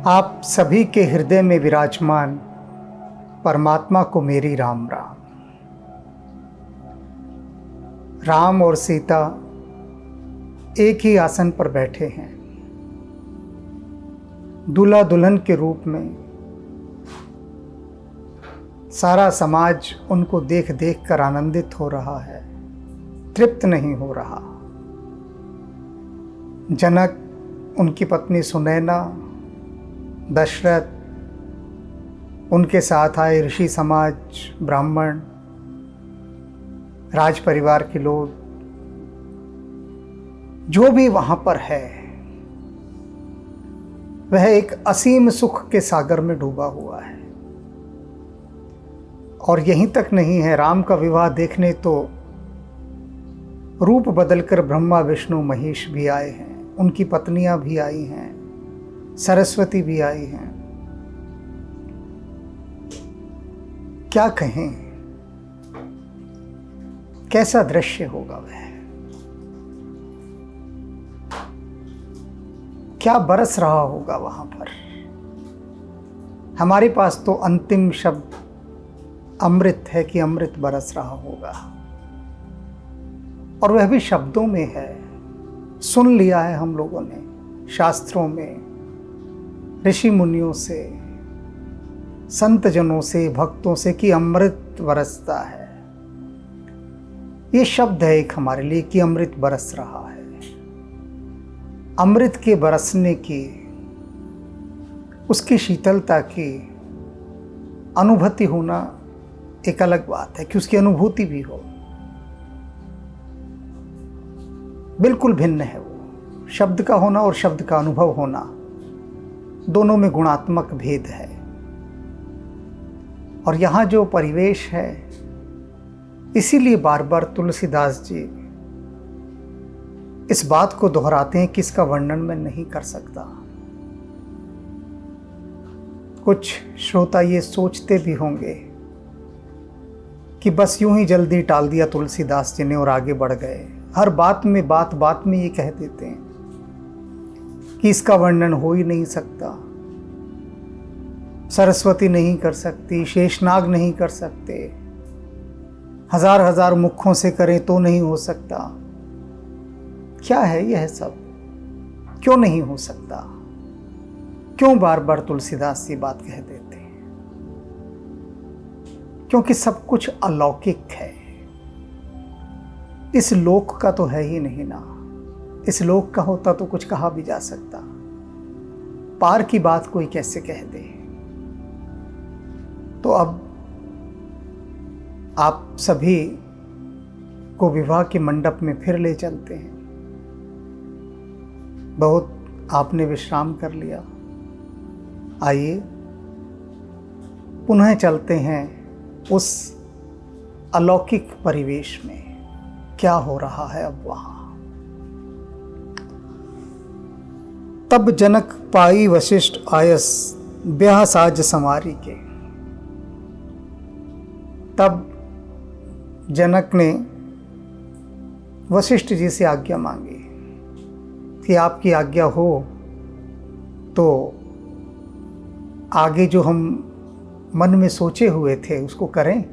आप सभी के हृदय में विराजमान परमात्मा को मेरी राम राम। राम और सीता एक ही आसन पर बैठे हैं। दूल्हा दुल्हन के रूप में सारा समाज उनको देख देख कर आनंदित हो रहा है, तृप्त नहीं हो रहा। जनक, उनकी पत्नी सुनैना, दशरथ, उनके साथ आए ऋषि समाज, ब्राह्मण, राज परिवार के लोग, जो भी वहां पर है वह एक असीम सुख के सागर में डूबा हुआ है। और यहीं तक नहीं है, राम का विवाह देखने तो रूप बदलकर ब्रह्मा विष्णु महेश भी आए हैं, उनकी पत्नियां भी आई हैं, सरस्वती भी आई हैं। क्या कहें, कैसा दृश्य होगा वह, क्या बरस रहा होगा वहां पर। हमारे पास तो अंतिम शब्द अमृत है कि अमृत बरस रहा होगा, और वह भी शब्दों में है। सुन लिया है हम लोगों ने शास्त्रों में, ऋषि मुनियों से, संत जनों से, भक्तों से कि अमृत बरसता है। ये शब्द है एक हमारे लिए कि अमृत बरस रहा है। अमृत के बरसने की, उसकी शीतलता की अनुभूति होना एक अलग बात है कि उसकी अनुभूति भी हो, बिल्कुल भिन्न है वो। शब्द का होना और शब्द का अनुभव होना, दोनों में गुणात्मक भेद है। और यहाँ जो परिवेश है, इसीलिए बार बार तुलसीदास जी इस बात को दोहराते हैं कि इसका वर्णन मैं नहीं कर सकता। कुछ श्रोता ये सोचते भी होंगे कि बस यूं ही जल्दी टाल दिया तुलसीदास जी ने और आगे बढ़ गए। हर बात में बात में ये कह देते हैं कि इसका वर्णन हो ही नहीं सकता, सरस्वती नहीं कर सकती, शेषनाग नहीं कर सकते, हजार हजार मुखों से करें तो नहीं हो सकता। क्या है यह सब, क्यों नहीं हो सकता? क्यों बार बार तुलसीदास ये बात कह देते हैं? क्योंकि सब कुछ अलौकिक है। इस लोक का तो है ही नहीं ना। इस लोक का होता तो कुछ कहा भी जा सकता, पार की बात कोई कैसे कह दे। तो अब आप सभी को विवाह के मंडप में फिर ले चलते हैं। बहुत आपने विश्राम कर लिया, आइए पुनः चलते हैं उस अलौकिक परिवेश में। क्या हो रहा है अब वहां। तब जनक पाई वशिष्ठ आयस, ब्याह साज समारी के। तब जनक ने वशिष्ठ जी से आज्ञा मांगी कि आपकी आज्ञा हो तो आगे जो हम मन में सोचे हुए थे उसको करें,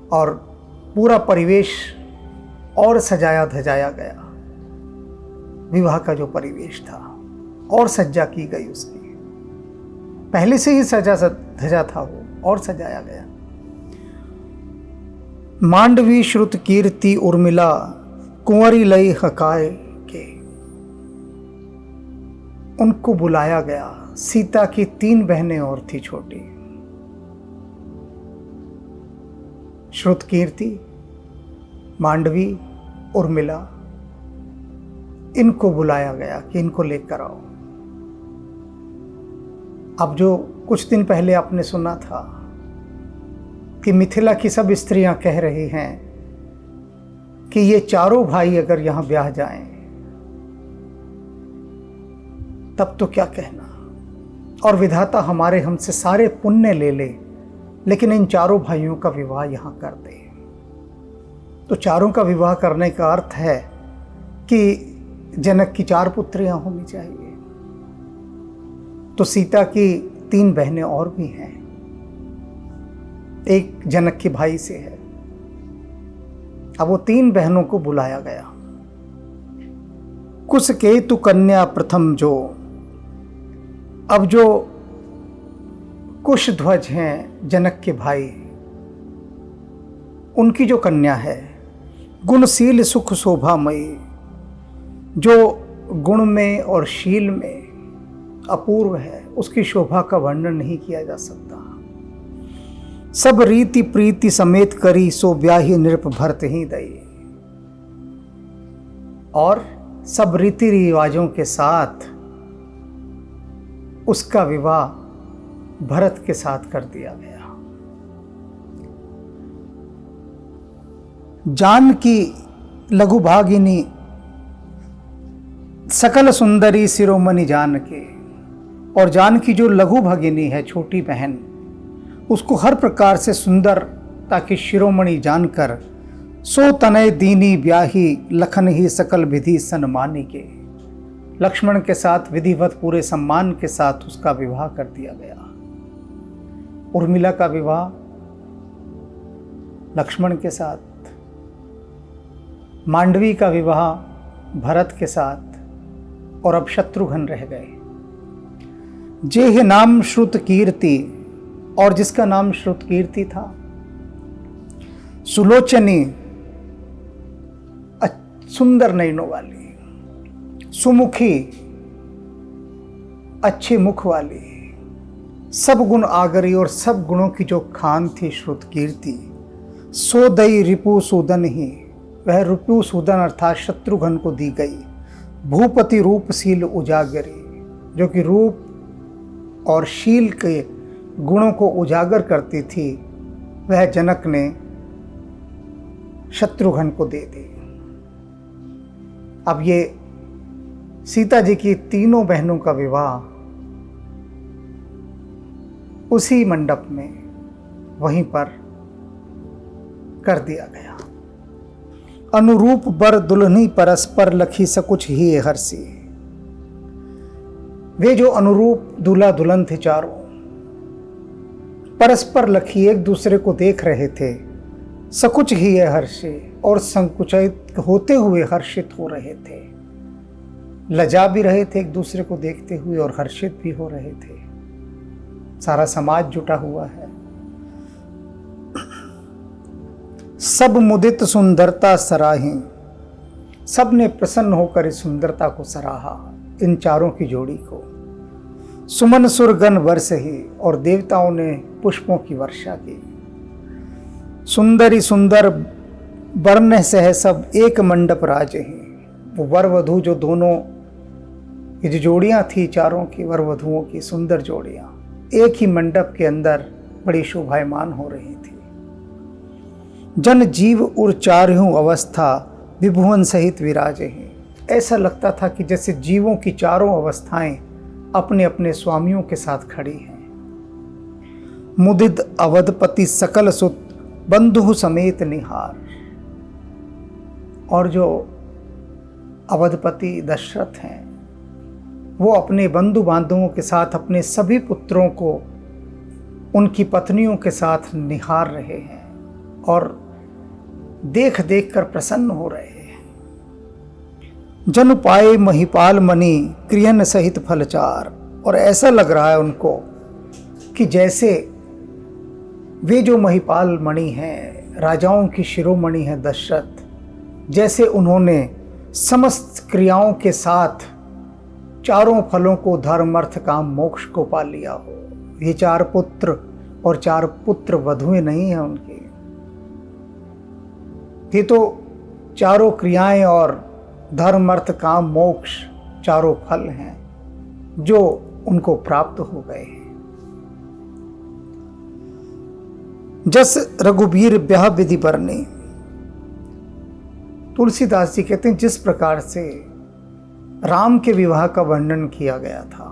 और पूरा परिवेश और सजाया धजाया गया। विवाह का जो परिवेश था और सज्जा की गई, उसकी पहले से ही सजा धजा था वो, और सजाया गया। मांडवी श्रुत कीर्ति उर्मिला, कुंवरी लई हकाय के। उनको बुलाया गया। सीता की 3 बहनें और थी छोटी, श्रुत कीर्ति, मांडवी, उर्मिला। इनको बुलाया गया कि इनको लेकर आओ। अब जो कुछ दिन पहले आपने सुना था कि मिथिला की सब स्त्रियां कह रही हैं कि ये चारों भाई अगर यहां ब्याह जाएं तब तो क्या कहना, और विधाता हमारे हमसे सारे पुण्य ले ले, लेकिन इन चारों भाइयों का विवाह यहां कर दे। तो चारों का विवाह करने का अर्थ है कि जनक की 4 पुत्रियां होनी चाहिए। तो सीता की 3 बहनें और भी हैं। एक जनक के भाई से है। अब वो 3 बहनों को बुलाया गया। कुश केतु कन्या प्रथम जो, अब जो कुश ध्वज हैं जनक के भाई, उनकी जो कन्या है गुणशील सुख शोभामयी, जो गुण में और शील में अपूर्व है, उसकी शोभा का वर्णन नहीं किया जा सकता। सब रीति प्रीति समेत करी सो ब्याही नृप भरत ही दई, और सब रीति रिवाजों के साथ उसका विवाह भरत के साथ कर दिया गया। जानकी लघु भागिनी सकल सुंदरी शिरोमणि जानकी, और जानकी जो लघु भगिनी है, छोटी बहन, उसको हर प्रकार से सुंदर ताकि शिरोमणि जानकर सो तनय दीनी ब्याही लखन ही सकल विधि सन्मानी के, लक्ष्मण के साथ विधिवत पूरे सम्मान के साथ उसका विवाह कर दिया गया। उर्मिला का विवाह लक्ष्मण के साथ, मांडवी का विवाह भरत के साथ, और अब शत्रुघ्न रह गए। जेह नाम श्रुत कीर्ति, और जिसका नाम श्रुत कीर्ति था, सुलोचनी सुंदर नयनों वाली, सुमुखी अच्छे मुख वाली, सब गुण आगरी और सब गुणों की जो खान थी श्रुत कीर्ति, सो दई रिपु सूदन ही, वह रिपु सूदन अर्थात शत्रुघ्न को दी गई। भूपति रूपशील उजागरी, जो कि रूप और शील के गुणों को उजागर करती थी, वह जनक ने शत्रुघ्न को दे दी। अब ये सीता जी की 3 बहनों का विवाह उसी मंडप में वहीं पर कर दिया गया। अनुरूप बर दुल्हनी परस्पर लखी सकुच ही हर्षी, वे जो अनुरूप दूल्हा दुल्हन थे चारों, परस्पर लखी एक दूसरे को देख रहे थे, सकुच ही हर्षी, और संकुचित होते हुए हर्षित हो रहे थे। लजा भी रहे थे एक दूसरे को देखते हुए और हर्षित भी हो रहे थे। सारा समाज जुटा हुआ है। सब मुदित सुंदरता सराही, सब ने प्रसन्न होकर इस सुंदरता को सराहा, इन चारों की जोड़ी को। सुमन सुरगन वर्ष ही, और देवताओं ने पुष्पों की वर्षा की। सुंदरी सुंदर वर्ण सह सब एक मंडप राज ही, वो वर वधू जो दोनों ये जो जोड़ियां थी चारों की वर वधुओं की सुंदर जोड़ियां, एक ही मंडप के अंदर बड़ी शोभायमान हो रही थी। जन जीव उर चारहूं अवस्था विभुवन सहित विराजे हैं, ऐसा लगता था कि जैसे जीवों की चारों अवस्थाएं अपने अपने स्वामियों के साथ खड़ी हैं। मुदित अवधपति सकल सुत बंधु समेत निहार, और जो अवधपति दशरथ हैं वो अपने बंधु बांधवों के साथ अपने सभी पुत्रों को उनकी पत्नियों के साथ निहार रहे हैं और देख देख कर प्रसन्न हो रहे हैं। जन पाए महिपाल मणि क्रियन सहित फलचार, और ऐसा लग रहा है उनको कि जैसे वे जो महिपाल मणि हैं, राजाओं की शिरोमणि है दशरथ, जैसे उन्होंने समस्त क्रियाओं के साथ चारों फलों को धर्म अर्थ काम मोक्ष को पा लिया हो। ये 4 पुत्र और 4 पुत्र वधुएं नहीं हैं उनकी, ये तो चारों क्रियाएं और धर्म अर्थ काम मोक्ष चारों फल हैं जो उनको प्राप्त हो गए हैं। जस रघुबीर ब्याह विधि बरनी, तुलसीदास जी कहते हैं जिस प्रकार से राम के विवाह का वर्णन किया गया था,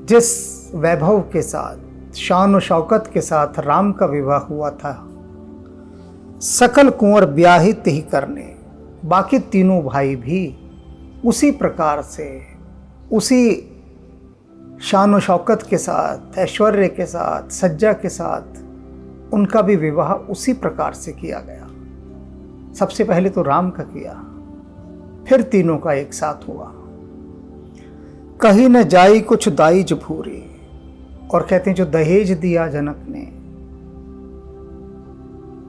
जिस वैभव के साथ शान और शौकत के साथ राम का विवाह हुआ था, सकल कुंवर ब्याहित ही करने, बाकी तीनों भाई भी उसी प्रकार से उसी शान व शौकत के साथ, ऐश्वर्य के साथ, सज्जा के साथ उनका भी विवाह उसी प्रकार से किया गया। सबसे पहले तो राम का किया, फिर तीनों का एक साथ हुआ। कहीं न जाई कुछ दाईज भूरी, और कहते हैं जो दहेज दिया जनक ने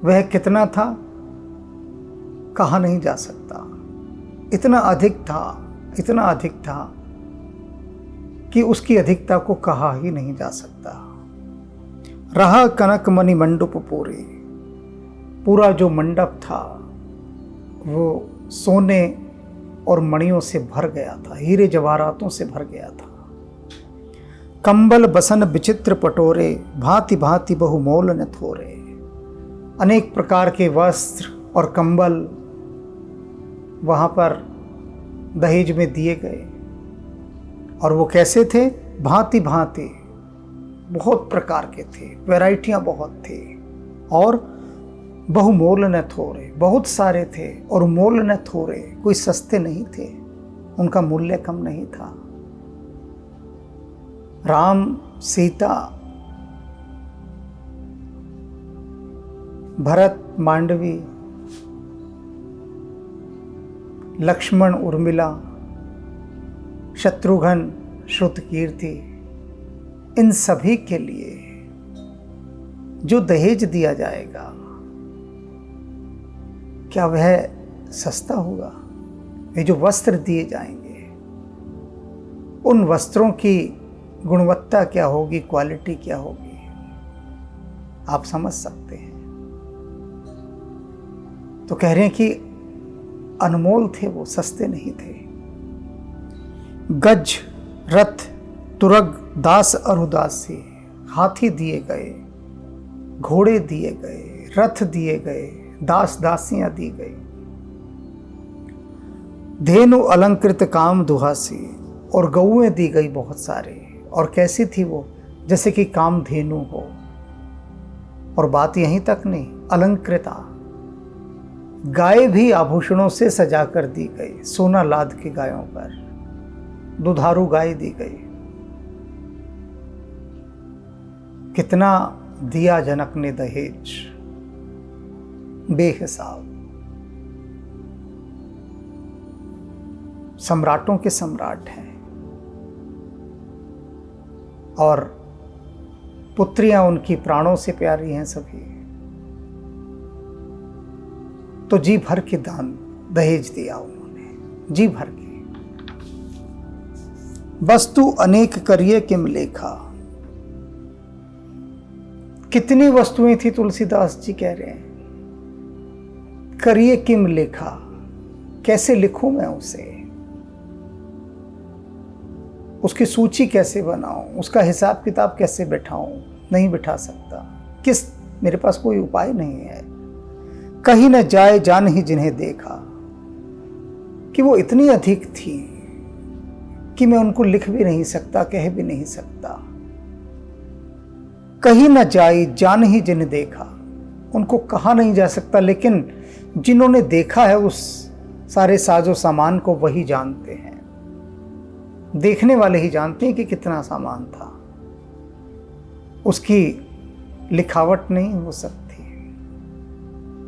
वह कितना था कहा नहीं जा सकता। इतना अधिक था, इतना अधिक था कि उसकी अधिकता को कहा ही नहीं जा सकता। रहा कनक मणि मंडप पूरी, पूरा जो मंडप था वो सोने और मणियों से भर गया था, हीरे जवाहरातों से भर गया था। कंबल बसन विचित्र पटोरे, भांति भांति बहुमोल न थोरे। अनेक प्रकार के वस्त्र और कंबल वहाँ पर दहेज में दिए गए, और वो कैसे थे? भांति भांति, बहुत प्रकार के थे, वैरायटियाँ बहुत थी, और बहुमोल न थोरे, बहुत सारे थे, और मोल न थोरे, कोई सस्ते नहीं थे, उनका मूल्य कम नहीं था। राम, सीता, भरत, मांडवी, लक्ष्मण, उर्मिला, शत्रुघ्न, श्रुतकीर्ति, इन सभी के लिए जो दहेज दिया जाएगा क्या वह सस्ता होगा? ये जो वस्त्र दिए जाएंगे उन वस्त्रों की गुणवत्ता क्या होगी, क्वालिटी क्या होगी, आप समझ सकते हैं। तो कह रहे हैं कि अनमोल थे वो, सस्ते नहीं थे। गज, रथ, तुरग, दास और उदासी, हाथी दिए गए, घोड़े दिए गए, रथ दिए गए, दास दासियां दी गई। धेनु अलंकृत काम दुहासी, और गौएं दी गई बहुत सारे। और कैसी थी वो? जैसे कि काम धेनु हो। और बात यहीं तक नहीं, अलंकृता, गाय भी आभूषणों से सजा कर दी गई, सोना लाद के गायों पर, दुधारू गाय दी गई। कितना दिया जनक ने दहेज, बेहिसाब। सम्राटों के सम्राट हैं, और पुत्रियां उनकी प्राणों से प्यारी हैं सभी। तो जी भर के दान दहेज दिया उन्होंने, जी भर के। वस्तु अनेक करिए किम लेखा, कितनी वस्तुएं थी तुलसीदास जी कह रहे हैं, करिए किम लेखा, कैसे लिखूं मैं उसे, उसकी सूची कैसे बनाऊं, उसका हिसाब किताब कैसे बैठाऊं, नहीं बिठा सकता। किस, मेरे पास कोई उपाय नहीं है। कहीं न जाए जान ही जिन्हें देखा, कि वो इतनी अधिक थी कि मैं उनको लिख भी नहीं सकता, कह भी नहीं सकता। कहीं न जाए जान ही जिन्हें देखा, उनको कहा नहीं जा सकता, लेकिन जिन्होंने देखा है उस सारे साजो सामान को वही जानते हैं। देखने वाले ही जानते हैं कि कितना सामान था, उसकी लिखावट नहीं हो सकती,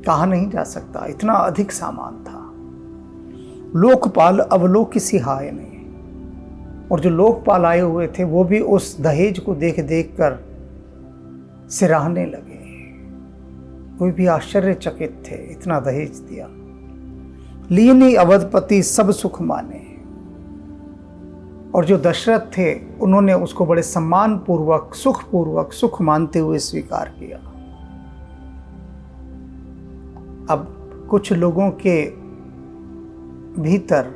कहा नहीं जा सकता, इतना अधिक सामान था। लोकपाल अवलोक सिहाय ने, और जो लोकपाल आए हुए थे वो भी उस दहेज को देख देख कर सिराहने लगे, कोई भी आश्चर्यचकित थे, इतना दहेज दिया। लीनी अवधपति सब सुख माने, और जो दशरथ थे उन्होंने उसको बड़े सम्मान पूर्वक, सुख मानते हुए स्वीकार किया। अब कुछ लोगों के भीतर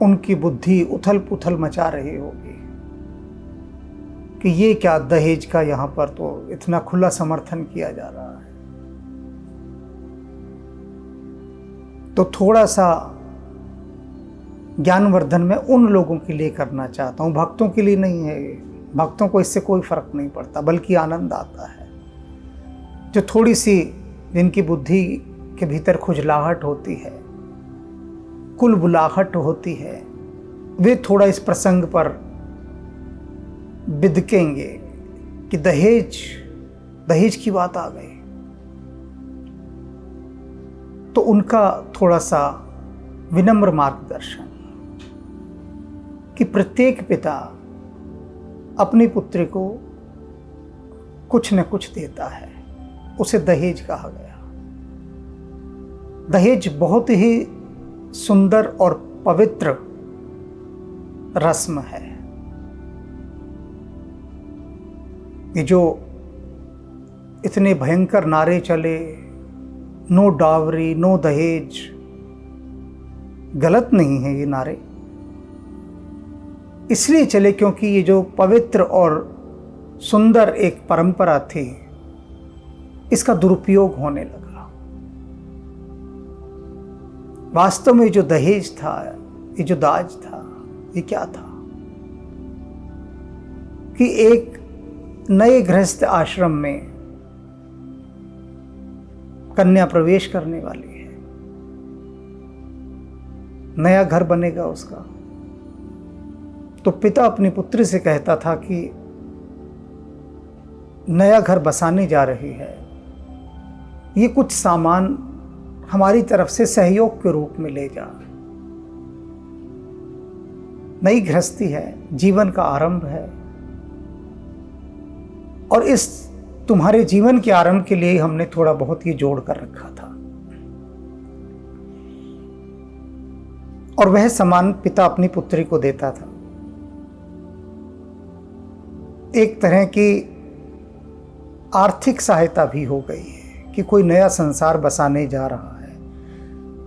उनकी बुद्धि उथल पुथल मचा रही होगी कि ये क्या दहेज का, यहाँ पर तो इतना खुला समर्थन किया जा रहा है। तो थोड़ा सा ज्ञानवर्धन में उन लोगों के लिए करना चाहता हूँ, भक्तों के लिए नहीं है। भक्तों को इससे कोई फर्क नहीं पड़ता, बल्कि आनंद आता है। जो थोड़ी सी, जिनकी बुद्धि के भीतर खुजलाहट होती है, कुलबुलाहट होती है, वे थोड़ा इस प्रसंग पर बिदकेंगे कि दहेज की बात आ गई, तो उनका थोड़ा सा विनम्र मार्गदर्शन कि प्रत्येक पिता अपनी पुत्री को कुछ न कुछ देता है, उसे दहेज कहा गया। दहेज बहुत ही सुंदर और पवित्र रस्म है। ये जो इतने भयंकर नारे चले, नो डावरी, नो दहेज, गलत नहीं है ये नारे, इसलिए चले क्योंकि ये जो पवित्र और सुंदर एक परंपरा थी, इसका दुरुपयोग होने लगा। वास्तव में जो दहेज था, ये जो दाज था, ये क्या था कि एक नए गृहस्थ आश्रम में कन्या प्रवेश करने वाली है, नया घर बनेगा उसका, तो पिता अपनी पुत्री से कहता था कि नया घर बसाने जा रही है, ये कुछ सामान हमारी तरफ से सहयोग के रूप में ले जा। नई गृहस्थी है, जीवन का आरंभ है, और इस तुम्हारे जीवन के आरंभ के लिए हमने थोड़ा बहुत ये जोड़ कर रखा था। और वह सामान पिता अपनी पुत्री को देता था। एक तरह की आर्थिक सहायता भी हो गई है कि कोई नया संसार बसाने जा रहा है,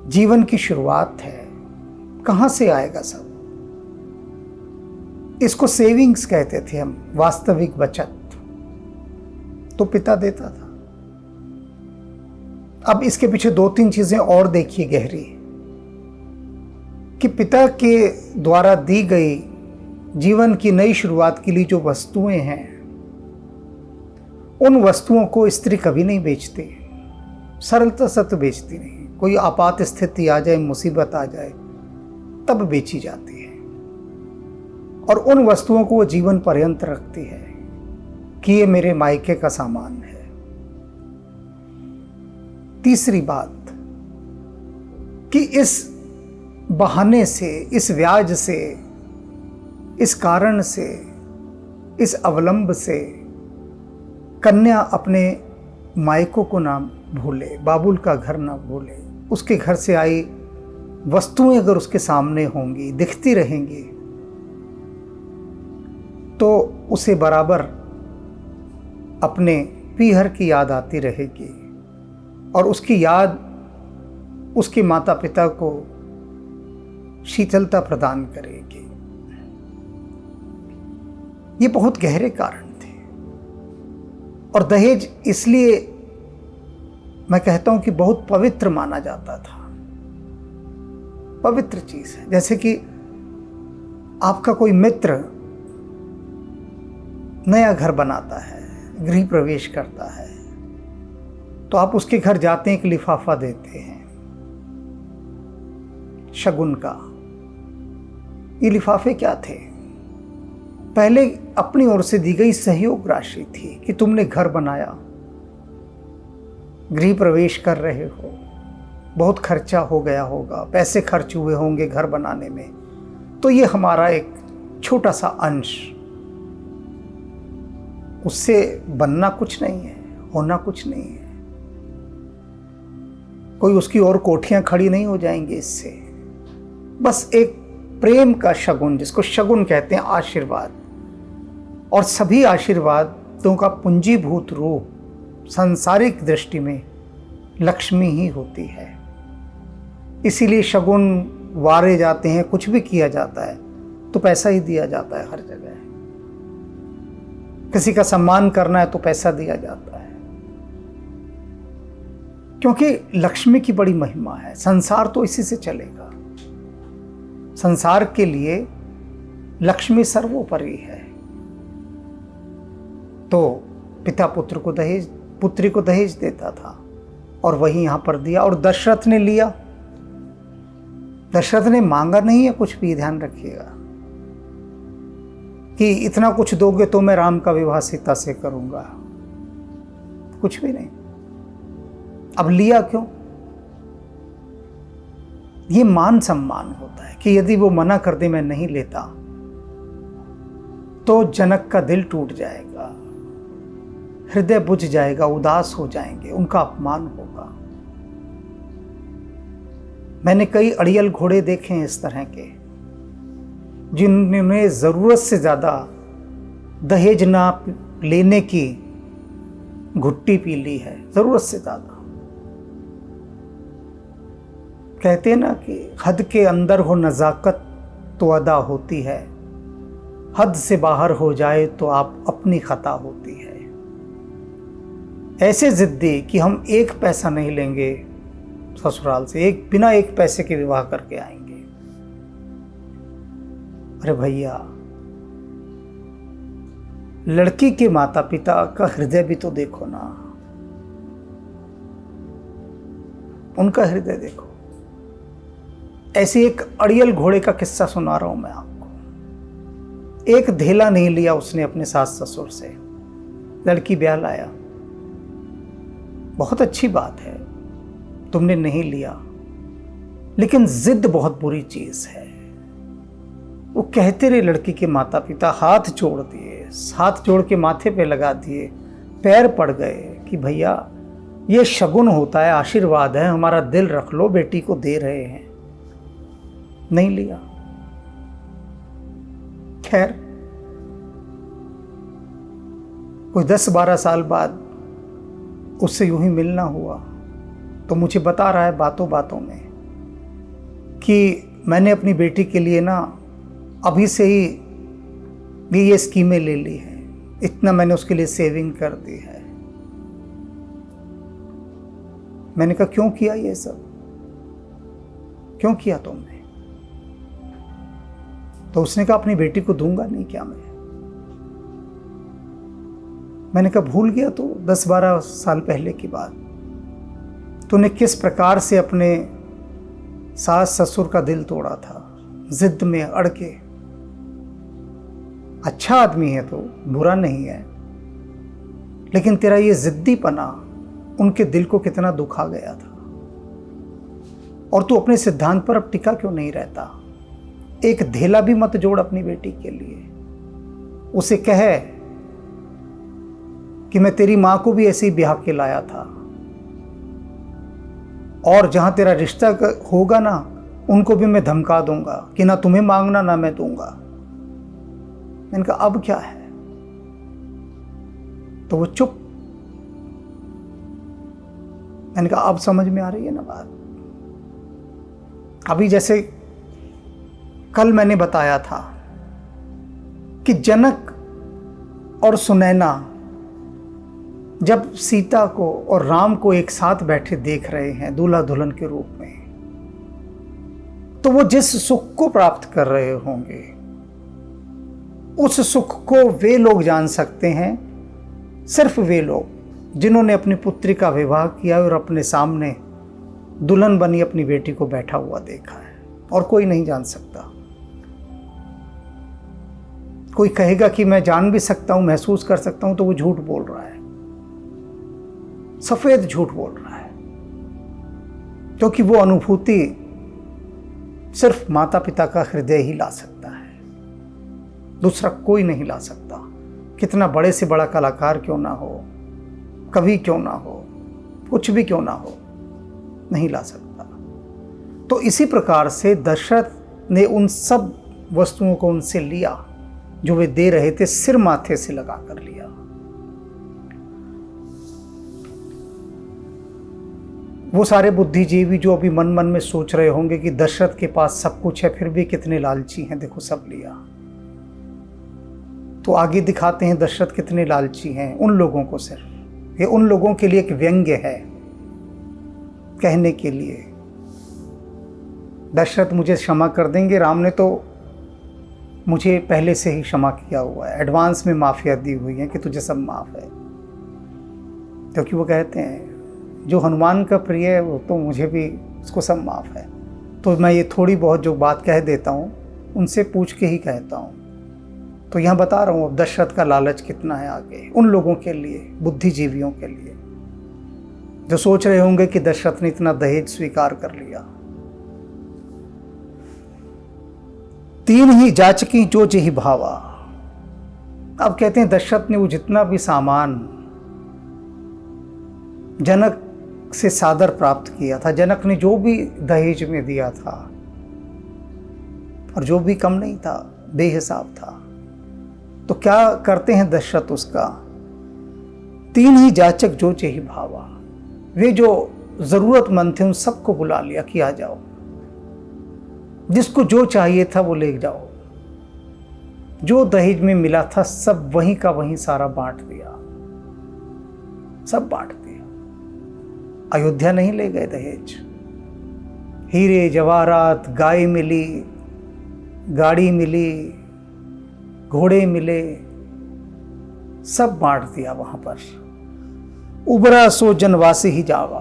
जीवन की शुरुआत है, कहाँ से आएगा सब। इसको सेविंग्स कहते थे हम, वास्तविक बचत, तो पिता देता था। अब इसके पीछे दो तीन चीजें और देखिए गहरी, कि पिता के द्वारा दी गई जीवन की नई शुरुआत के लिए जो वस्तुएं हैं, उन वस्तुओं को स्त्री कभी नहीं बेचती, सरलता से तो बेचती नहीं। कोई आपात स्थिति आ जाए, मुसीबत आ जाए, तब बेची जाती है, और उन वस्तुओं को वो जीवन पर्यंत रखती है कि ये मेरे मायके का सामान है। तीसरी बात कि इस बहाने से, इस व्याज से, इस कारण से, इस अवलंब से कन्या अपने मायकों को ना भूले, बाबुल का घर ना भूले। उसके घर से आई वस्तुएं अगर उसके सामने होंगी, दिखती रहेंगी, तो उसे बराबर अपने पीहर की याद आती रहेगी, और उसकी याद उसके माता पिता को शीतलता प्रदान करेगी। ये बहुत गहरे कारण थे। और दहेज इसलिए मैं कहता हूं कि बहुत पवित्र माना जाता था। पवित्र चीज है। जैसे कि आपका कोई मित्र नया घर बनाता है, गृह प्रवेश करता है, तो आप उसके घर जाते हैं, एक लिफाफा देते हैं शगुन का। ये लिफाफे क्या थे? पहले अपनी ओर से दी गई सहयोग राशि थी कि तुमने घर बनाया, गृह प्रवेश कर रहे हो, बहुत खर्चा हो गया होगा, पैसे खर्च हुए होंगे घर बनाने में, तो ये हमारा एक छोटा सा अंश, उससे बनना कुछ नहीं है, होना कुछ नहीं है, कोई उसकी और कोठियां खड़ी नहीं हो जाएंगी इससे। बस एक प्रेम का शगुन, जिसको शगुन कहते हैं, आशीर्वाद। और सभी आशीर्वादों का पूंजीभूत रूप सांसारिक दृष्टि में लक्ष्मी ही होती है। इसीलिए शगुन वारे जाते हैं, कुछ भी किया जाता है तो पैसा ही दिया जाता है। हर जगह किसी का सम्मान करना है तो पैसा दिया जाता है, क्योंकि लक्ष्मी की बड़ी महिमा है। संसार तो इसी से चलेगा। संसार के लिए लक्ष्मी सर्वोपरि है। तो पिता पुत्री को दहेज देता था, और वही यहां पर दिया। और दशरथ ने लिया। दशरथ ने मांगा नहीं है कुछ भी, ध्यान रखिएगा कि इतना कुछ दोगे तो मैं राम का विवाह सीता से करूंगा। कुछ भी नहीं। अब लिया क्यों? ये मान सम्मान होता है कि यदि वो मना कर दे मैं नहीं लेता तो जनक का दिल टूट जाएगा, हृदय बुझ जाएगा, उदास हो जाएंगे, उनका अपमान होगा। मैंने कई अड़ियल घोड़े देखे हैं इस तरह के, जिन्होंने जरूरत से ज्यादा दहेज ना लेने की घुट्टी पी ली है, जरूरत से ज्यादा। कहते हैं ना कि हद के अंदर हो नजाकत तो अदा होती है, हद से बाहर हो जाए तो आप अपनी खता होती है। ऐसे जिद्दी कि हम एक पैसा नहीं लेंगे ससुराल से, बिना एक पैसे के विवाह करके आएंगे। अरे भैया, लड़की के माता पिता का हृदय भी तो देखो ना, उनका हृदय देखो। ऐसी एक अड़ियल घोड़े का किस्सा सुना रहा हूं मैं आपको। एक धेला नहीं लिया उसने अपने सास ससुर से, लड़की ब्याह लाया। बहुत अच्छी बात है तुमने नहीं लिया, लेकिन जिद बहुत बुरी चीज है। वो कहते रहे लड़की के माता पिता, हाथ जोड़ दिए, हाथ जोड़ के माथे पे लगा दिए, पैर पड़ गए कि भैया ये शगुन होता है, आशीर्वाद है, हमारा दिल रख लो, बेटी को दे रहे हैं। नहीं लिया। खैर, कोई 10-12 साल बाद उससे यूं ही मिलना हुआ तो मुझे बता रहा है बातों बातों में कि मैंने अपनी बेटी के लिए ना अभी से ही ये स्कीमें ले ली हैं, इतना मैंने उसके लिए सेविंग कर दी है। मैंने कहा क्यों किया ये सब, क्यों किया तुमने? तो उसने कहा अपनी बेटी को दूंगा नहीं क्या मैं? मैंने कहा भूल गया तो 10-12 साल पहले की बात। तूने किस प्रकार से अपने सास ससुर का दिल तोड़ा था, जिद में अड़ के। अच्छा आदमी है तो, बुरा नहीं है, लेकिन तेरा ये जिद्दीपना उनके दिल को कितना दुखा गया था। और तू अपने सिद्धांत पर अब टिका क्यों नहीं रहता? एक धेला भी मत जोड़ अपनी बेटी के लिए। उसे कहे कि मैं तेरी मां को भी ऐसे ही ब्याह के लाया था, और जहां तेरा रिश्ता होगा ना, उनको भी मैं धमका दूंगा कि ना तुम्हें मांगना ना मैं दूंगा। मैंने कहा अब क्या है? तो वो चुप। मैंने कहा अब समझ में आ रही है ना बात? अभी जैसे कल मैंने बताया था कि जनक और सुनैना जब सीता को और राम को एक साथ बैठे देख रहे हैं दूल्हा दुल्हन के रूप में, तो वो जिस सुख को प्राप्त कर रहे होंगे, उस सुख को वे लोग जान सकते हैं, सिर्फ वे लोग जिन्होंने अपनी पुत्री का विवाह किया और अपने सामने दुल्हन बनी अपनी बेटी को बैठा हुआ देखा है, और कोई नहीं जान सकता। कोई कहेगा कि मैं जान भी सकता हूं, महसूस कर सकता हूं, तो वो झूठ बोल रहा है, सफेद झूठ बोल रहा है। क्योंकि वो अनुभूति सिर्फ माता पिता का हृदय ही ला सकता है, दूसरा कोई नहीं ला सकता। कितना बड़े से बड़ा कलाकार क्यों ना हो, कवि क्यों ना हो, कुछ भी क्यों ना हो, नहीं ला सकता। तो इसी प्रकार से दशरथ ने उन सब वस्तुओं को उनसे लिया जो वे दे रहे थे, सिर माथे से लगा कर लिया। वो सारे बुद्धिजीवी जो अभी मन मन में सोच रहे होंगे कि दशरथ के पास सब कुछ है फिर भी कितने लालची हैं, देखो सब लिया, तो आगे दिखाते हैं दशरथ कितने लालची हैं। उन लोगों को, सिर्फ ये उन लोगों के लिए एक व्यंग्य है कहने के लिए। दशरथ मुझे क्षमा कर देंगे, राम ने तो मुझे पहले से ही क्षमा किया हुआ है, एडवांस में माफिया दी हुई है कि तुझे सब माफ है। क्योंकि वो कहते हैं जो हनुमान का प्रिय है वो तो मुझे भी उसको सब माफ है। तो मैं ये थोड़ी बहुत जो बात कह देता हूँ उनसे पूछ के ही कहता हूँ। तो यहाँ बता रहा हूँ अब दशरथ का लालच कितना है आगे उन लोगों के लिए, बुद्धिजीवियों के लिए, जो सोच रहे होंगे कि दशरथ ने इतना दहेज स्वीकार कर लिया। 3 ही जाचकी जो जेहि भावा। अब कहते हैं दशरथ ने वो जितना भी सामान जनक से सादर प्राप्त किया था, जनक ने जो भी दहेज में दिया था, और जो भी कम नहीं था, बेहिसाब था, तो क्या करते हैं दशरथ उसका 3 ही जाचक जो जेहि भावा। वे जो जरूरतमंद थे उन सबको बुला लिया कि आ जाओ, जिसको जो चाहिए था वो ले जाओ, जो दहेज में मिला था सब वहीं का वहीं सारा बांट दिया, सब बांट दिया। अयोध्या नहीं ले गए दहेज, हीरे जवाहरात, गाय मिली, गाड़ी मिली, घोड़े मिले, सब बांट दिया वहां पर। उबरा सो जनवासे ही जावा,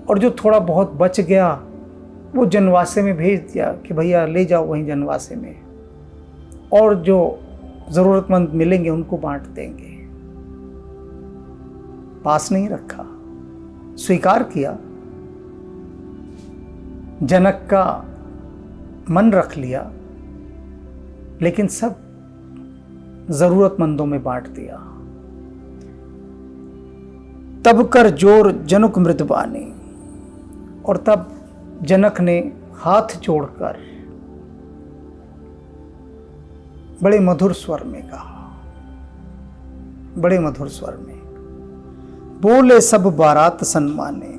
और जो थोड़ा बहुत बच गया वो जनवासे में भेज दिया कि भैया ले जाओ वहीं जनवासे में, और जो जरूरतमंद मिलेंगे उनको बांट देंगे। पास नहीं रखा, स्वीकार किया, जनक का मन रख लिया, लेकिन सब जरूरतमंदों में बांट दिया। तब कर जोर जनुक मृदबानी, और तब जनक ने हाथ जोड़कर बड़े मधुर स्वर में कहा, बड़े मधुर स्वर में बोले सब बारात सम्माने।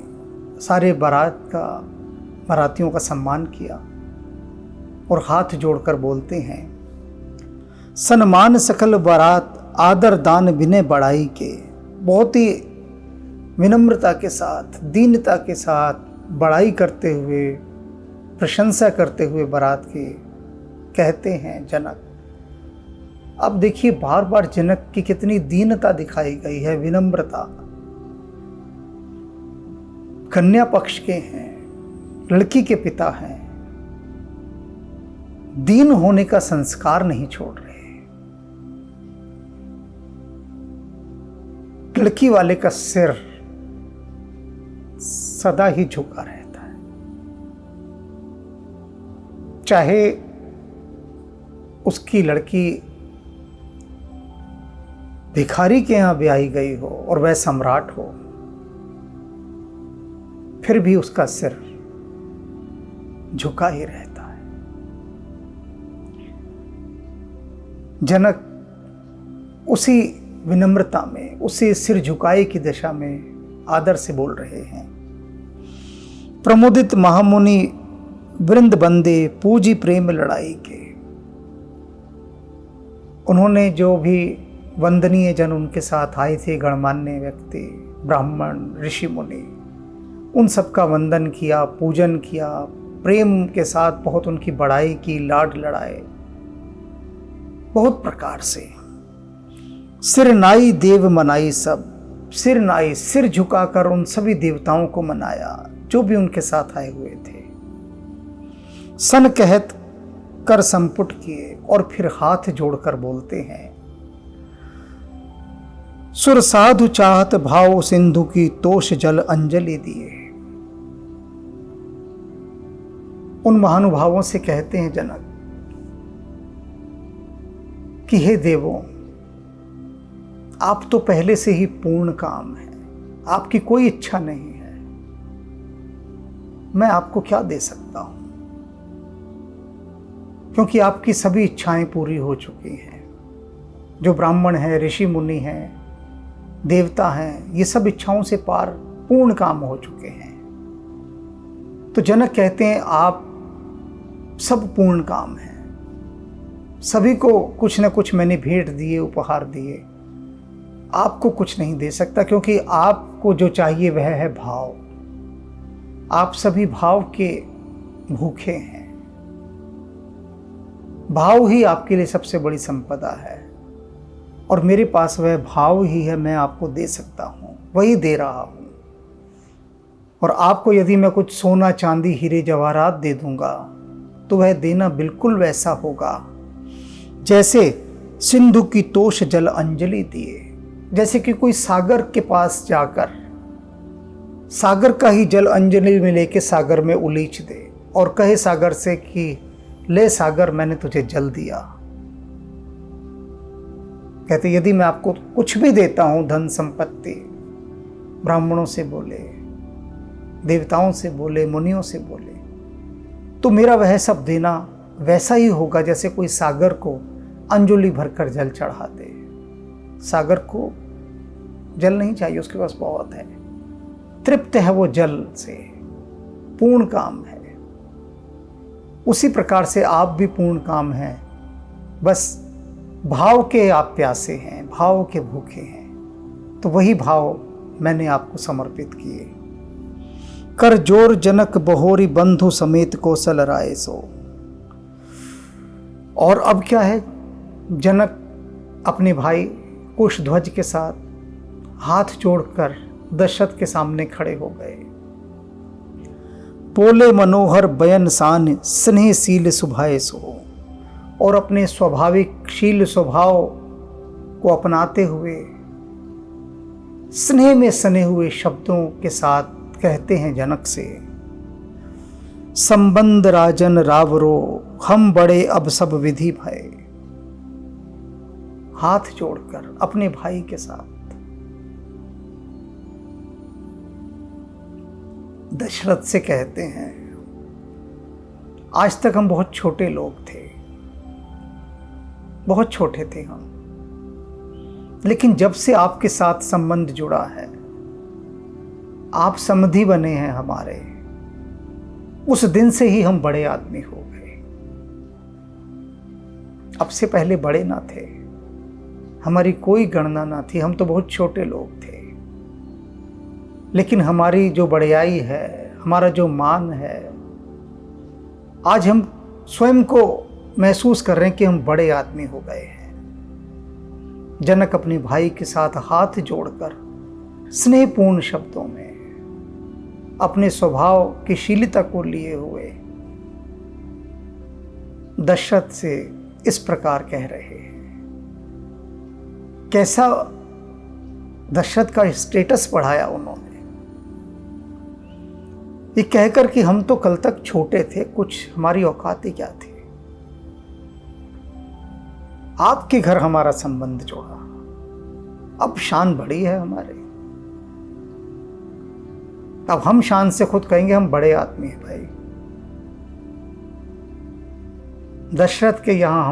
सारे बारातियों का सम्मान किया और हाथ जोड़कर बोलते हैं, सन्मान सकल बारात आदर दान विनय बढ़ाई के। बहुत ही विनम्रता के साथ, दीनता के साथ बड़ाई करते हुए, प्रशंसा करते हुए बारात की कहते हैं जनक। अब देखिए बार बार जनक की कितनी दीनता दिखाई गई है, विनम्रता। कन्या पक्ष के हैं, लड़की के पिता हैं, दीन होने का संस्कार नहीं छोड़ रहे। लड़की वाले का सिर सदा ही झुका रहता है, चाहे उसकी लड़की भिखारी के यहां ब्याही गई हो और वह सम्राट हो, फिर भी उसका सिर झुका ही रहता है। जनक उसी विनम्रता में, उसी सिर झुकाए की दशा में आदर से बोल रहे हैं, प्रमोदित महामुनि वृंद बंदे पूजी प्रेम लड़ाई के। उन्होंने जो भी वंदनीय जन उनके साथ आए थे, गणमान्य व्यक्ति, ब्राह्मण, ऋषि मुनि, उन सबका वंदन किया, पूजन किया, प्रेम के साथ बहुत उनकी बड़ाई की, लाड लड़ाए बहुत प्रकार से। सिर नाई देव मनाई सब, सिर नाई, सिर झुकाकर उन सभी देवताओं को मनाया जो भी उनके साथ आए हुए थे। सन कहत कर संपुट किए, और फिर हाथ जोड़कर बोलते हैं, सुर साधु चाहत भाव सिंधु की तोष जल अंजलि दिए। उन महानुभावों से कहते हैं जनक कि हे देवों, आप तो पहले से ही पूर्ण काम है, आपकी कोई इच्छा नहीं है, मैं आपको क्या दे सकता हूं, क्योंकि आपकी सभी इच्छाएं पूरी हो चुकी हैं। जो ब्राह्मण हैं, ऋषि मुनि हैं, देवता हैं, ये सब इच्छाओं से पार पूर्ण काम हो चुके हैं। तो जनक कहते हैं आप सब पूर्ण काम है, सभी को कुछ न कुछ मैंने भेंट दिए, उपहार दिए, आपको कुछ नहीं दे सकता, क्योंकि आपको जो चाहिए वह है भाव। आप सभी भाव के भूखे हैं, भाव ही आपके लिए सबसे बड़ी संपदा है, और मेरे पास वह भाव ही है, मैं आपको दे सकता हूँ, वही दे रहा हूँ। और आपको यदि मैं कुछ सोना चांदी हीरे जवाहरात दे दूंगा तो वह देना बिल्कुल वैसा होगा जैसे सिंधु की तोष जल अंजलि दिए। जैसे कि कोई सागर के पास जाकर सागर का ही जल अंजलि में लेके सागर में उलीच दे और कहे सागर से कि ले सागर, मैंने तुझे जल दिया। कहते यदि मैं आपको कुछ भी देता हूं, धन संपत्ति, ब्राह्मणों से बोले, देवताओं से बोले, मुनियों से बोले, तो मेरा वह सब देना वैसा ही होगा जैसे कोई सागर को अंजलि भरकर जल चढ़ा दे। सागर को जल नहीं चाहिए, उसके पास बहुत है, तृप्त है वो जल से, पूर्ण काम है। उसी प्रकार से आप भी पूर्ण काम हैं, बस भाव के आप प्यासे हैं, भाव के भूखे हैं, तो वही भाव मैंने आपको समर्पित किए। कर जोर जनक बहोरी बंधु समेत कौशल राय सो। और अब क्या है, जनक अपने भाई कुशध्वज के साथ हाथ जोड़कर दशरथ के सामने खड़े हो गए। बोले मनोहर बयन सान स्नेहशील सुभाए सो। और अपने स्वाभाविक शील स्वभाव को अपनाते हुए स्नेह में सने हुए शब्दों के साथ कहते हैं जनक से, संबंध राजन रावरो हम बड़े अब सब विधि भय। हाथ जोड़कर अपने भाई के साथ दशरथ से कहते हैं, आज तक हम बहुत छोटे लोग थे, बहुत छोटे थे हम, लेकिन जब से आपके साथ संबंध जुड़ा है, आप समधि बने हैं हमारे, उस दिन से ही हम बड़े आदमी हो गए। अब से पहले बड़े ना थे, हमारी कोई गणना ना थी, हम तो बहुत छोटे लोग थे, लेकिन हमारी जो बड़ाई है, हमारा जो मान है, आज हम स्वयं को महसूस कर रहे हैं कि हम बड़े आदमी हो गए हैं। जनक अपने भाई के साथ हाथ जोड़कर स्नेहपूर्ण शब्दों में अपने स्वभाव की शीलता को लिए हुए दशरथ से इस प्रकार कह रहे हैं। कैसा दशरथ का स्टेटस बढ़ाया उन्होंने, ये कहकर कि हम तो कल तक छोटे थे, कुछ हमारी औकात ही क्या थी, आपके घर हमारा संबंध जोड़ा, अब शान बढ़ी है हमारे, अब हम शान से खुद कहेंगे हम बड़े आदमी हैं भाई। दशरथ के यहाँ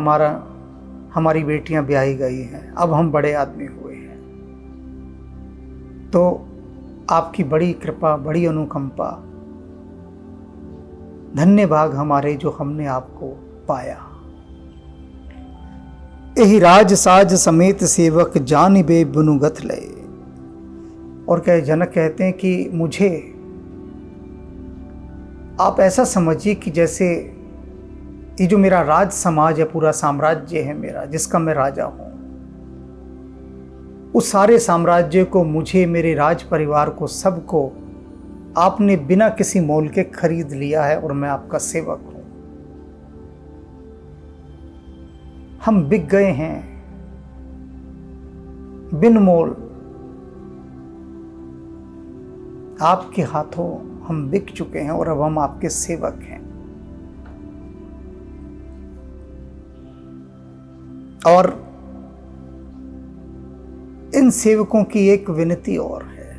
हमारी बेटियां ब्याही गई हैं, अब हम बड़े आदमी हुए हैं, तो आपकी बड़ी कृपा, बड़ी अनुकंपा, धन्य भाग हमारे जो हमने आपको पाया। यही राज साज समेत सेवक जानिबे बुनुगत लय। और कहे जनक कहते हैं कि मुझे आप ऐसा समझिए कि जैसे ये जो मेरा राज समाज है, पूरा साम्राज्य है मेरा, जिसका मैं राजा हूं, उस सारे साम्राज्य को, मुझे, मेरे राज परिवार को, सबको आपने बिना किसी मोल के खरीद लिया है और मैं आपका सेवक हूं। हम बिक गए हैं बिन मोल, आपके हाथों हम बिक चुके हैं और अब हम आपके सेवक हैं। और इन सेवकों की एक विनती और है,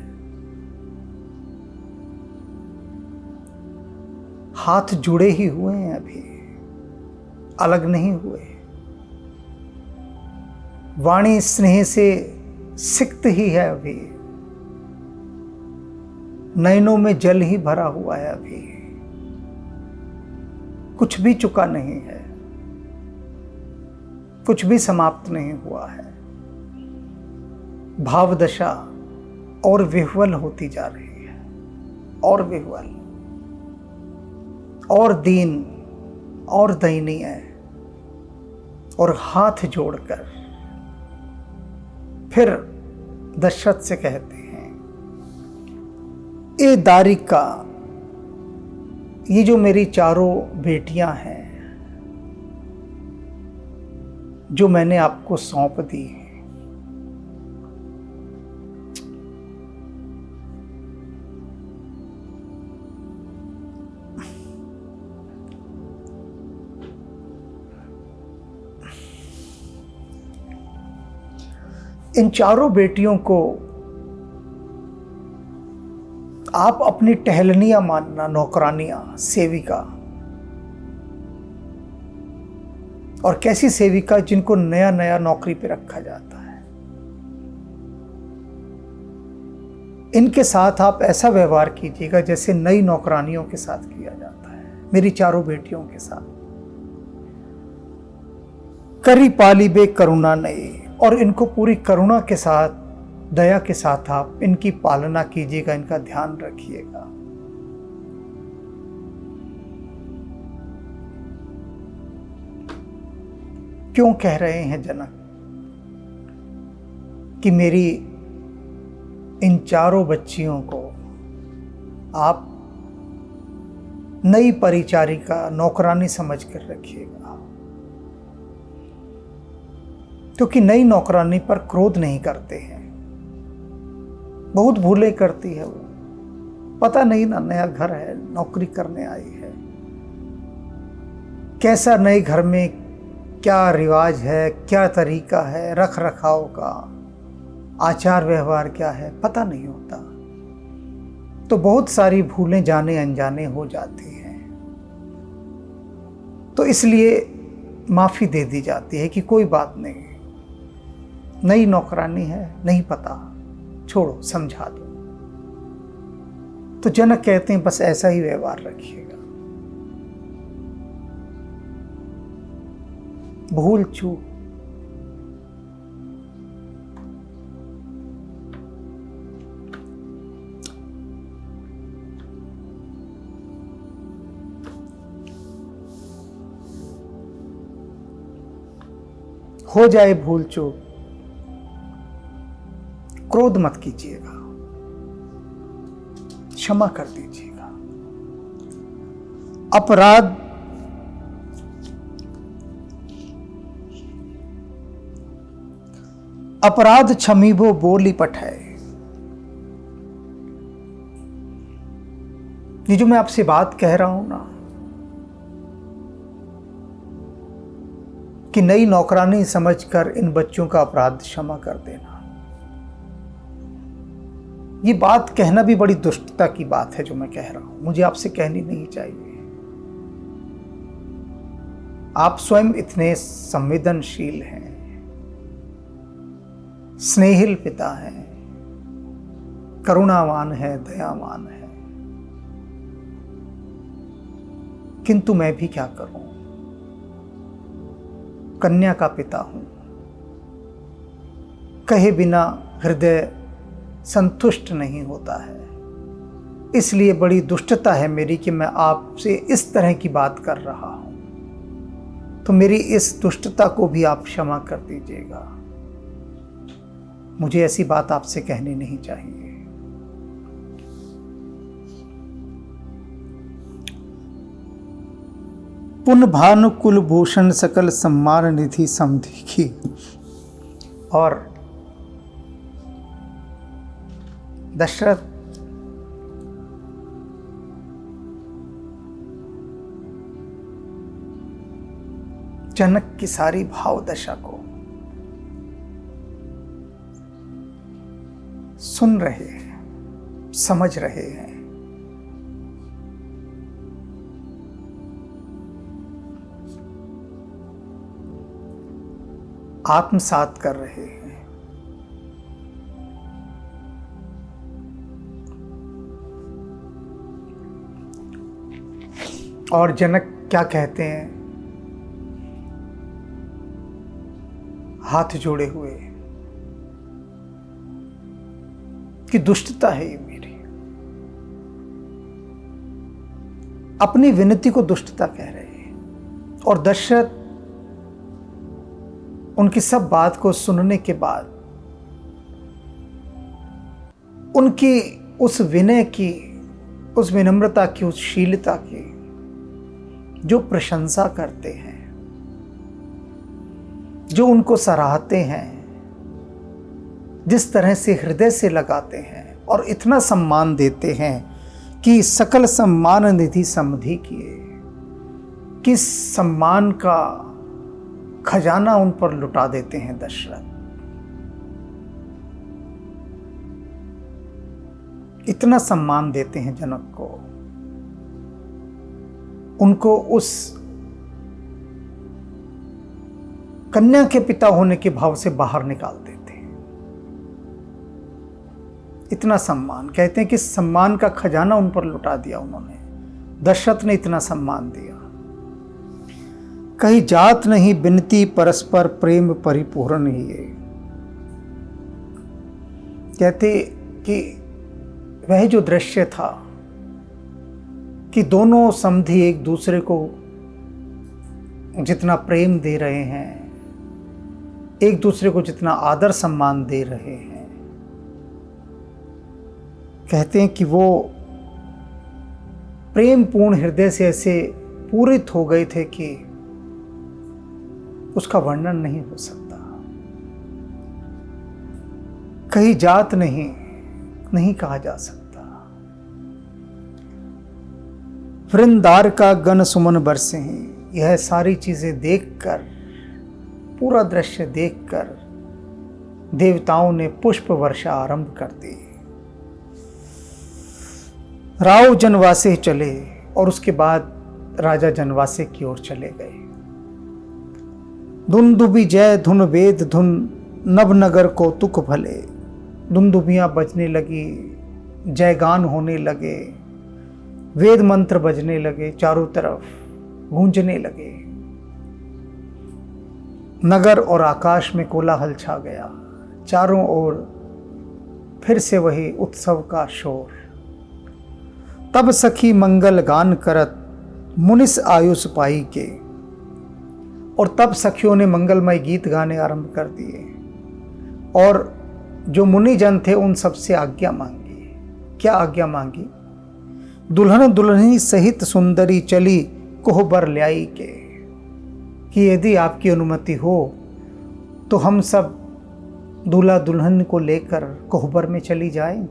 हाथ जुड़े ही हुए हैं, अभी अलग नहीं हुए, वाणी स्नेह से सिक्त ही है, अभी नयनों में जल ही भरा हुआ है, अभी कुछ भी चुका नहीं है, कुछ भी समाप्त नहीं हुआ है। भाव दशा और विह्वल होती जा रही है, और विह्वल, और दीन, और दयनीय, और हाथ जोड़कर फिर दशरथ से कहते हैं, ए दारिका, ये जो मेरी चारों बेटियां हैं, जो मैंने आपको सौंप दी है। इन चारों बेटियों को आप अपनी टहलनियां मानना, नौकरानियां, सेविका। और कैसी सेविका? जिनको नया नया नौकरी पे रखा जाता है। इनके साथ आप ऐसा व्यवहार कीजिएगा जैसे नई नौकरानियों के साथ किया जाता है। मेरी चारों बेटियों के साथ करी पाली बे करुणा नहीं, और इनको पूरी करुणा के साथ, दया के साथ आप इनकी पालना कीजिएगा, इनका ध्यान रखिएगा। क्यों कह रहे हैं जनक कि मेरी इन चारों बच्चियों को आप नई परिचारिका, नौकरानी समझ कर रखिएगा, क्योंकि नई नौकरानी पर क्रोध नहीं करते हैं। बहुत भूले करती है वो, पता नहीं ना, नया घर है, नौकरी करने आई है, कैसा नए घर में क्या रिवाज है, क्या तरीका है, रख रखाव का आचार व्यवहार क्या है, पता नहीं होता। तो बहुत सारी भूलें जाने अनजाने हो जाती हैं। तो इसलिए माफ़ी दे दी जाती है कि कोई बात नहीं, नई नौकरानी है, नहीं पता, छोड़ो, समझा दो। तो जनक कहते हैं बस ऐसा ही व्यवहार रखिएगा। भूल चूक हो जाए, भूल चूक, क्रोध मत कीजिएगा, क्षमा कर दीजिएगा। अपराध क्षमीबो बोली पठाए। ये जो मैं आपसे बात कह रहा हूं ना, कि नई नौकरानी समझकर इन बच्चों का अपराध क्षमा कर देना, ये बात कहना भी बड़ी दुष्टता की बात है जो मैं कह रहा हूं, मुझे आपसे कहनी नहीं चाहिए। आप स्वयं इतने संवेदनशील हैं, स्नेहिल पिता हैं, करुणावान है, दयावान है, किंतु मैं भी क्या करूं, कन्या का पिता हूं, कहे बिना हृदय संतुष्ट नहीं होता है। इसलिए बड़ी दुष्टता है मेरी कि मैं आपसे इस तरह की बात कर रहा हूं। तो मेरी इस दुष्टता को भी आप क्षमा कर दीजिएगा। मुझे ऐसी बात आपसे कहनी नहीं चाहिए। पुन भानु कुलभूषण सकल सम्मान निधि समधिकी। और दशरथ जनक की सारी भाव दशा को सुन रहे हैं, समझ रहे हैं। आत्मसात कर रहे हैं। और जनक क्या कहते हैं, हाथ जोड़े हुए, कि दुष्टता है ये मेरी। अपनी विनती को दुष्टता कह रहे हैं। और दशरथ उनकी सब बात को सुनने के बाद उनकी उस विनय की, उस विनम्रता की, उस शीलता की जो प्रशंसा करते हैं, जो उनको सराहते हैं, जिस तरह से हृदय से लगाते हैं और इतना सम्मान देते हैं कि सकल सम्मान निधि समधि किए, किस सम्मान का खजाना उन पर लुटा देते हैं दशरथ। इतना सम्मान देते हैं जनक को, उनको उस कन्या के पिता होने के भाव से बाहर निकाल देते हैं। इतना सम्मान, कहते हैं कि सम्मान का खजाना उन पर लुटा दिया उन्होंने, दशरथ ने इतना सम्मान दिया। कहीं जात नहीं बिनती परस्पर प्रेम परिपूर्ण ही है। कहते कि वह जो दृश्य था कि दोनों समधी एक दूसरे को जितना प्रेम दे रहे हैं, एक दूसरे को जितना आदर सम्मान दे रहे हैं, कहते हैं कि वो प्रेम पूर्ण हृदय से ऐसे पूरित हो गए थे कि उसका वर्णन नहीं हो सकता। कहीं जात नहीं कहा जा सकता। वृंदार का गण सुमन बरसे हैं। यह सारी चीजें देखकर, पूरा दृश्य देखकर देवताओं ने पुष्प वर्षा आरंभ कर दी। राव जनवासे चले और उसके बाद राजा जनवासे की ओर चले गए। दुंदुबी जय धुन वेद धुन नवनगर कौतुक भले। दुंदुबियाँ बजने लगी, जयगान होने लगे, वेद मंत्र बजने लगे, चारों तरफ गूंजने लगे। नगर और आकाश में कोलाहल छा गया। चारों ओर फिर से वही उत्सव का शोर। तब सखी मंगल गान करत मुनिस आयुष पाई के। और तब सखियों ने मंगलमय गीत गाने आरंभ कर दिए और जो मुनिजन थे उन सबसे आज्ञा मांगी। क्या आज्ञा मांगी? दुल्हन दुल्हनी सहित सुंदरी चली कोहबर ल्याई के, कि यदि आपकी अनुमति हो तो हम सब दूल्हा दुल्हन को लेकर कोहबर में चली जाएं।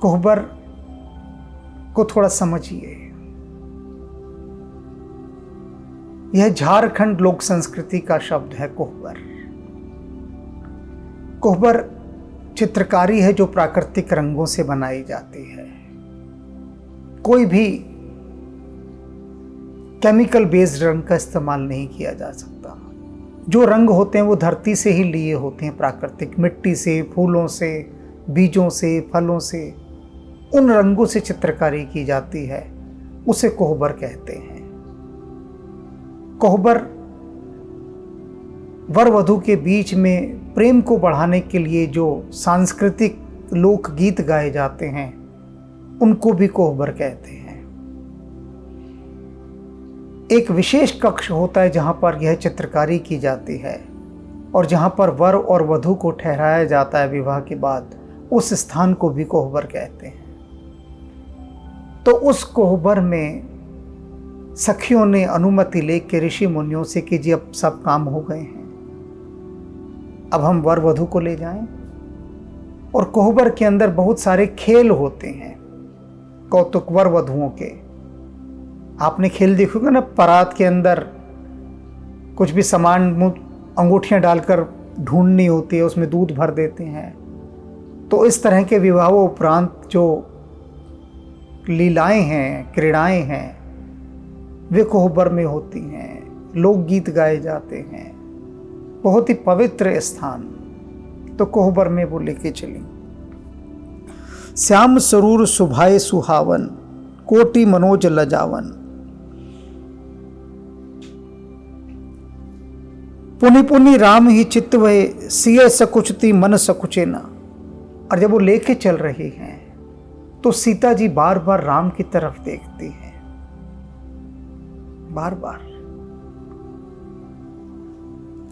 कोहबर को थोड़ा समझिए, यह झारखंड लोक संस्कृति का शब्द है कोहबर। कोहबर चित्रकारी है जो प्राकृतिक रंगों से बनाई जाती है। कोई भी केमिकल बेस्ड रंग का इस्तेमाल नहीं किया जा सकता। जो रंग होते हैं वो धरती से ही लिए होते हैं, प्राकृतिक मिट्टी से, फूलों से, बीजों से, फलों से, उन रंगों से चित्रकारी की जाती है, उसे कोहबर कहते हैं। कोहबर वर वधू के बीच में प्रेम को बढ़ाने के लिए जो सांस्कृतिक लोकगीत गाए जाते हैं उनको भी कोहबर कहते हैं। एक विशेष कक्ष होता है जहां पर यह चित्रकारी की जाती है और जहां पर वर और वधू को ठहराया जाता है विवाह के बाद, उस स्थान को भी कोहबर कहते हैं। तो उस कोहबर में सखियों ने अनुमति लेकर ऋषि मुनियों से कि जी अब सब काम हो गए हैं, अब हम वर वधू को ले जाएं। और कोहबर के अंदर बहुत सारे खेल होते हैं कौतुक वर वधुओं के। आपने खेल देखोगे ना, परात के अंदर कुछ भी सामान अंगूठियां डालकर ढूंढनी होती है, उसमें दूध भर देते हैं। तो इस तरह के विवाहों उपरांत जो लीलाएं हैं, क्रीड़ाएं हैं, वे कोहबर में होती हैं। लोकगीत गाए जाते हैं, बहुत ही पवित्र स्थान। तो कोहबर में वो लेके चली। श्याम सरूर सुभाए सुहावन, कोटि मनोज लजावन। पुनि पुनि राम ही चित्त वहे, सिय सकुचती मन सकुचे ना। और जब वो लेके चल रही हैं तो सीता जी बार बार राम की तरफ देखती हैं, बार बार।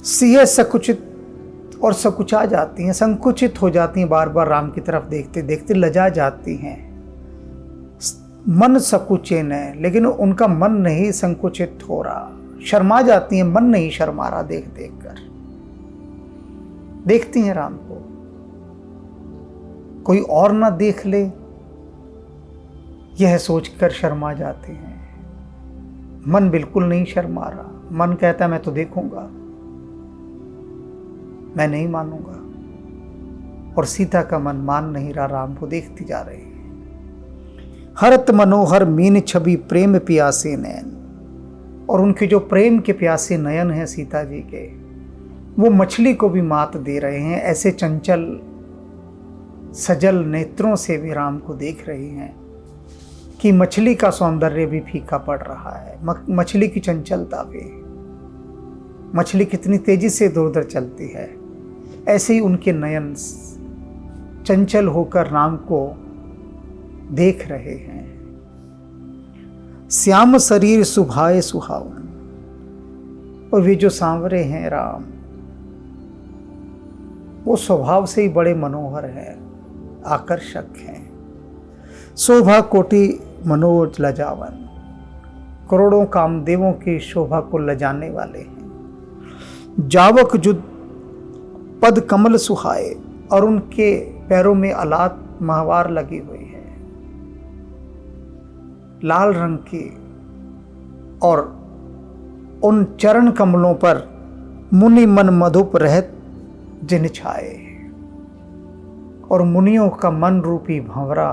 सिय सकुचित और सकुचा जाती हैं, संकुचित हो जाती हैं, बार बार राम की तरफ देखते देखते लजा जाती हैं। मन सकुचेन है, लेकिन उनका मन नहीं संकुचित हो रहा, शर्मा जाती हैं, मन नहीं शर्मा रहा देख देख कर। देखती हैं राम को, कोई और ना देख ले यह सोचकर शर्मा जाते हैं। मन बिल्कुल नहीं शर्मा रहा, मन कहता है मैं तो देखूंगा, मैं नहीं मानूंगा। और सीता का मन मान नहीं रहा, राम को देखती जा रही है। हरत मनोहर मीन छवि प्रेम प्यासे नयन, और उनके जो प्रेम के प्यासे नयन हैं सीता जी के, वो मछली को भी मात दे रहे हैं। ऐसे चंचल सजल नेत्रों से भी राम को देख रही हैं कि मछली का सौंदर्य भी फीका पड़ रहा है। मछली की चंचलता भी, मछली कितनी तेजी से इधर उधर चलती है, ऐसे ही उनके नयन चंचल होकर राम को देख रहे हैं। श्याम शरीर सुभाए सुहावन, और वे जो सांवरे हैं राम, वो स्वभाव से ही बड़े मनोहर हैं, आकर्षक हैं। शोभा कोटि मनोज लजावन, करोड़ों कामदेवों की शोभा को लजाने वाले हैं। जावक जुद पद कमल सुहाए, और उनके पैरों में अलात महवार लगी हुई है, लाल रंग की, और उन चरण कमलों पर मुनि मन मधुप रहत जिन छाए, और मुनियों का मन रूपी भंवरा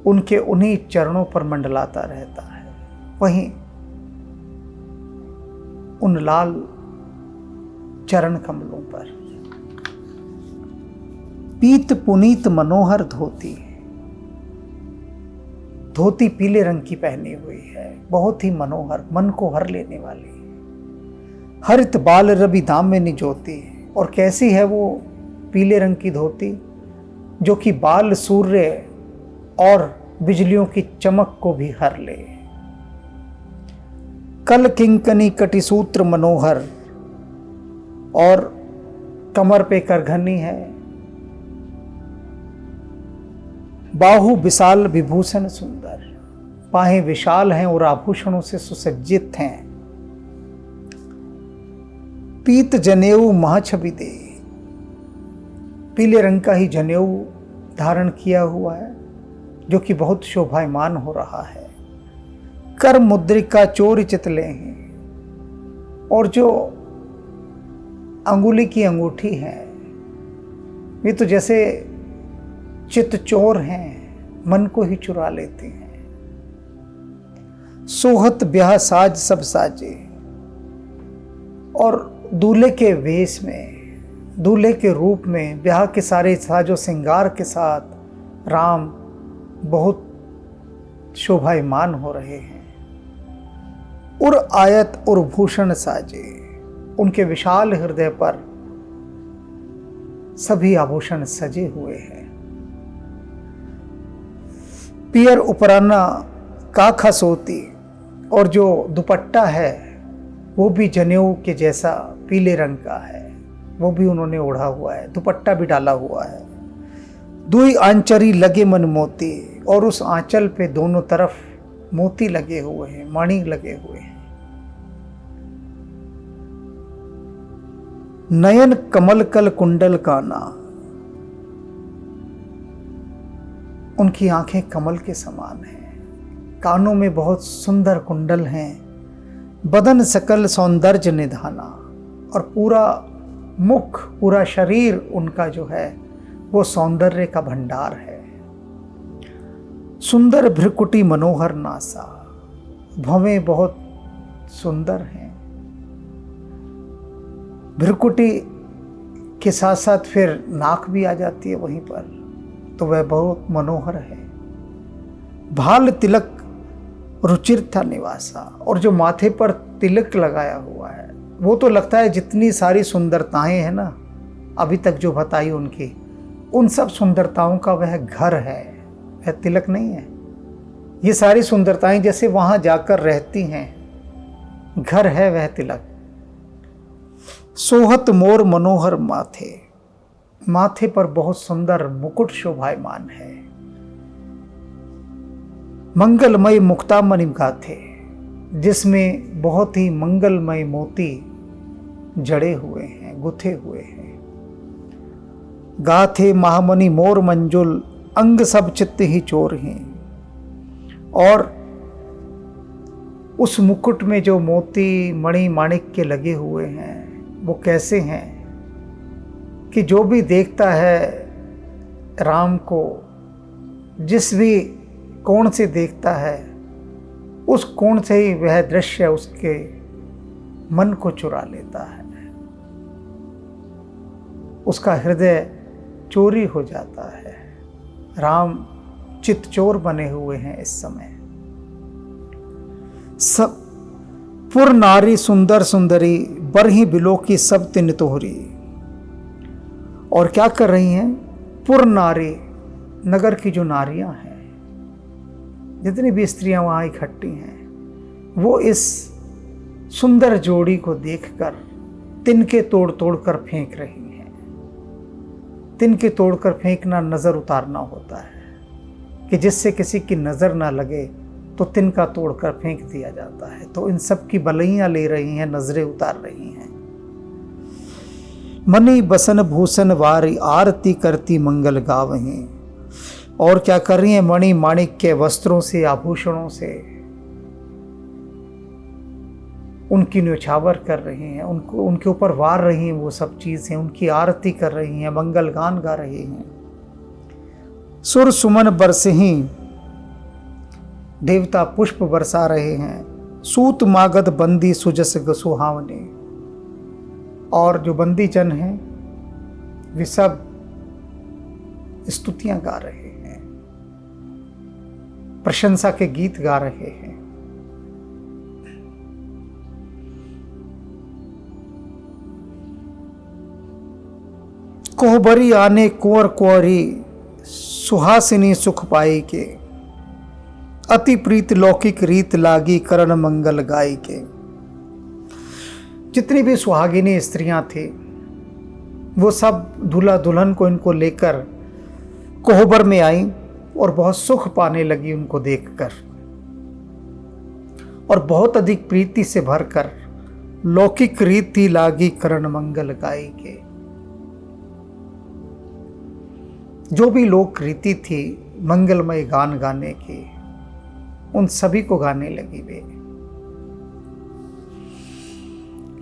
उनके उन्हीं चरणों पर मंडलाता रहता है। वहीं उन लाल चरण कमलों पर पीत पुनीत मनोहर धोती, धोती पीले रंग की पहनी हुई है, बहुत ही मनोहर, मन को हर लेने वाली। हरित बाल रवि दामिनी ज्योति, और कैसी है वो पीले रंग की धोती, जो कि बाल सूर्य और बिजलियों की चमक को भी हर ले। कल किंकनी कटिसूत्र मनोहर, और कमर पे करघनी है। बाहु विशाल विभूषण सुंदर, बाहें विशाल हैं और आभूषणों से सुसज्जित हैं। पीत जनेऊ महाछवि दे, पीले रंग का ही जनेऊ धारण किया हुआ है, जो कि बहुत शोभायमान हो रहा है। कर मुद्रिका चोर चितले हैं, और जो अंगुली की अंगूठी है, वे तो जैसे चित चोर हैं, मन को ही चुरा लेते हैं। सोहत ब्याह साज सब साजे, और दूल्हे के वेश में, दूल्हे के रूप में, ब्याह के सारे साजो श्रृंगार के साथ राम बहुत शोभायमान हो रहे हैं। उर आयत और भूषण साजे, उनके विशाल हृदय पर सभी आभूषण सजे हुए हैं। पियर उपराना काखा सोती, और जो दुपट्टा है वो भी जनेऊ के जैसा पीले रंग का है, वो भी उन्होंने ओढ़ा हुआ है, दुपट्टा भी डाला हुआ है। दुई आंचरी लगे मन मोती, और उस आंचल पे दोनों तरफ मोती लगे हुए हैं, मणि लगे हुए हैं। नयन कमल कल कुंडल काना, उनकी आंखें कमल के समान हैं, कानों में बहुत सुंदर कुंडल हैं। बदन सकल सौंदर्य निधाना, और पूरा मुख, पूरा शरीर उनका जो है वो सौंदर्य का भंडार है। सुंदर भ्रकुटी मनोहर नासा, भवें बहुत सुंदर हैं। भ्रकुटी के साथ साथ फिर नाक भी आ जाती है वहीं पर, तो वह बहुत मनोहर है। भाल तिलक रुचिरता निवासा, और जो माथे पर तिलक लगाया हुआ है, वो तो लगता है जितनी सारी सुंदरताएं हैं ना अभी तक जो बताई उनकी, उन सब सुंदरताओं का वह घर है, वह तिलक नहीं है। ये सारी सुंदरताएं जैसे वहां जाकर रहती हैं, घर है वह तिलक। सोहत मोर मनोहर माथे, माथे पर बहुत सुंदर मुकुट शोभायमान है। मंगलमय मुक्ता मणि गाथे, जिसमें बहुत ही मंगलमय मोती जड़े हुए हैं, गुथे हुए हैं। गाथे महामणि मोर मंजुल, अंग सब चित्त ही चोर हैं। और उस मुकुट में जो मोती मणि माणिक्य लगे हुए हैं वो कैसे हैं कि जो भी देखता है राम को, जिस भी कोण से देखता है, उस कोण से ही वह दृश्य उसके मन को चुरा लेता है, उसका हृदय चोरी हो जाता है। राम चितचोर बने हुए हैं इस समय। सब पुर नारी सुंदर सुंदरी, बरही बिलो की सब तिन तोहरी। और क्या कर रही हैं? पुर नारी, नगर की जो नारियां हैं, जितनी भी स्त्रियां वहां इकट्ठी हैं, वो इस सुंदर जोड़ी को देखकर तिनके तोड़ तोड़ कर फेंक रही हैं। तिनके तोड़कर फेंकना नजर उतारना होता है कि जिससे किसी की नजर ना लगे, तो तिनका तोड़कर फेंक दिया जाता है। तो इन सब की बलैयां ले रही हैं, नजरें उतार रही हैं। मनी बसन भूषण वारी, आरती करती मंगल गावहीं। और क्या कर रही हैं? मणि माणिक के वस्त्रों से, आभूषणों से उनकी न्योछावर कर रही हैं, उनको उनके ऊपर वार रही हैं वो सब चीजें, उनकी आरती कर रही हैं, मंगल गान गा रही हैं। सुर सुमन बरसहीं, देवता पुष्प बरसा रहे हैं। सूत मागध बंदी सुजस सुहावने। और जो बंदी जन हैं वे सब स्तुतियां गा रहे हैं, प्रशंसा के गीत गा रहे हैं। कोहबरी आने कुंवर कुंवरी, सुहासिनी सुख पाई के। अति प्रीत लौकिक रीत लागी, करण मंगल गाई के। जितनी भी सुहागिनी स्त्रियां थी वो सब दूल्हा दुल्हन को इनको लेकर कोहबर में आई और बहुत सुख पाने लगी उनको देखकर, और बहुत अधिक प्रीति से भरकर लौकिक रीति लागी, करण मंगल गाई के। जो भी लोक रीति थी मंगलमय गान गाने की, उन सभी को गाने लगी वे।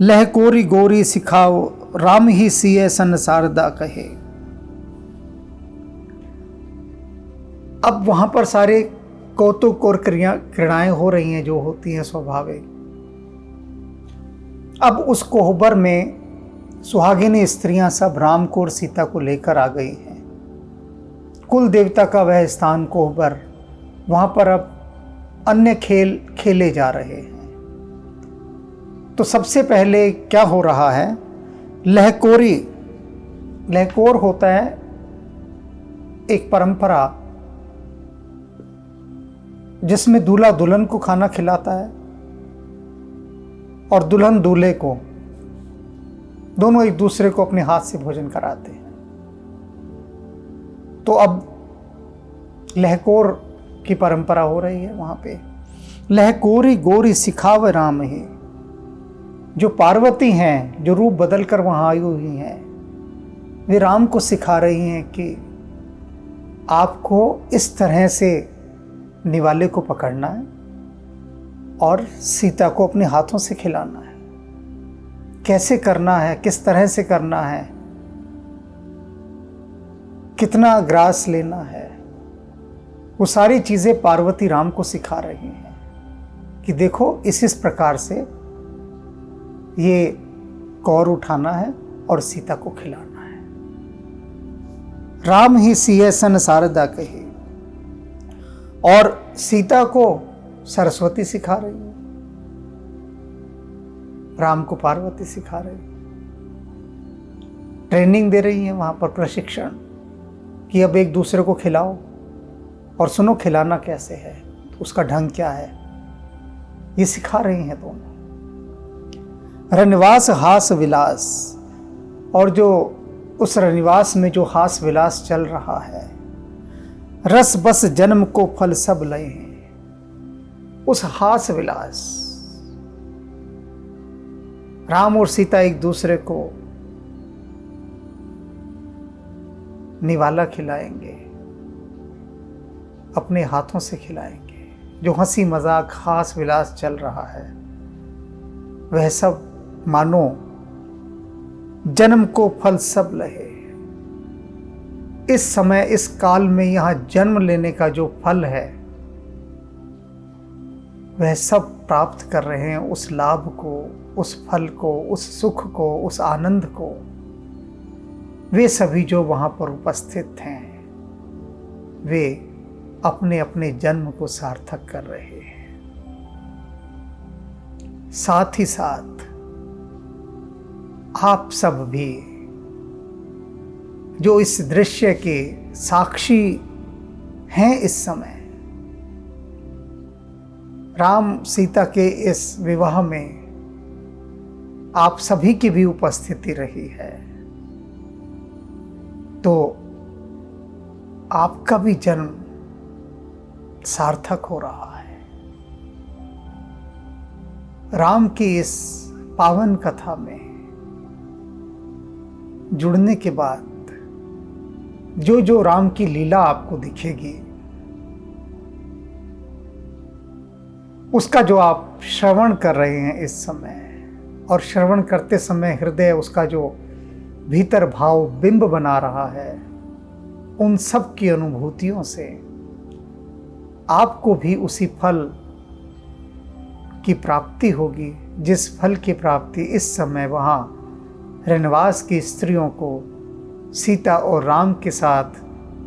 लह कोरी गोरी सिखाओ, राम ही सिए सन शारदा कहे। अब वहां पर सारे कौतुक और क्रीड़ाएं हो रही हैं जो होती हैं स्वाभाविक। अब उस कोहबर में सुहागिनी स्त्रियां सब राम को और सीता को लेकर आ गई हैं। कुल देवता का वह स्थान कोहबर, वहां पर अब अन्य खेल खेले जा रहे हैं। तो सबसे पहले क्या हो रहा है? लहकोरी, लहकोर होता है एक परंपरा जिसमें दूल्हा दुल्हन को खाना खिलाता है और दुल्हन दूल्हे को, दोनों एक दूसरे को अपने हाथ से भोजन कराते हैं। तो अब लहकोर की परंपरा हो रही है वहां पे। लहकोरी गोरी सिखाव राम ही। जो पार्वती हैं, जो रूप बदल कर वहां आई हुई हैं, वे राम को सिखा रही हैं कि आपको इस तरह से निवाले को पकड़ना है और सीता को अपने हाथों से खिलाना है। कैसे करना है, किस तरह से करना है, कितना ग्रास लेना है, वो सारी चीजें पार्वती राम को सिखा रही हैं कि देखो इस प्रकार से ये कौर उठाना है और सीता को खिलाना है। राम ही सिए सन शारदा कही। और सीता को सरस्वती सिखा रही है, राम को पार्वती सिखा रही है। ट्रेनिंग दे रही है वहां पर, प्रशिक्षण, कि अब एक दूसरे को खिलाओ और सुनो खिलाना कैसे है, तो उसका ढंग क्या है, ये सिखा रही हैं दोनों। रनिवास हास विलास। और जो उस रनिवास में जो हास विलास चल रहा है, रस बस जन्म को फल सब लय हैं, उस हास विलास राम और सीता एक दूसरे को निवाला खिलाएंगे, अपने हाथों से खिलाएंगे। जो हंसी मजाक हास विलास चल रहा है वह सब मानो जन्म को फल सब लहे। इस समय इस काल में यहाँ जन्म लेने का जो फल है वह सब प्राप्त कर रहे हैं, उस लाभ को, उस फल को, उस सुख को, उस आनंद को। वे सभी जो वहाँ पर उपस्थित हैं वे अपने अपने जन्म को सार्थक कर रहे हैं। साथ ही साथ आप सब भी जो इस दृश्य के साक्षी हैं इस समय, राम सीता के इस विवाह में आप सभी की भी उपस्थिति रही है, तो आपका भी जन्म सार्थक हो रहा है। राम की इस पावन कथा में जुड़ने के बाद जो जो राम की लीला आपको दिखेगी उसका जो आप श्रवण कर रहे हैं इस समय, और श्रवण करते समय हृदय उसका जो भीतर भाव बिंब बना रहा है, उन सब की अनुभूतियों से आपको भी उसी फल की प्राप्ति होगी जिस फल की प्राप्ति इस समय वहाँ रनवास की स्त्रियों को सीता और राम के साथ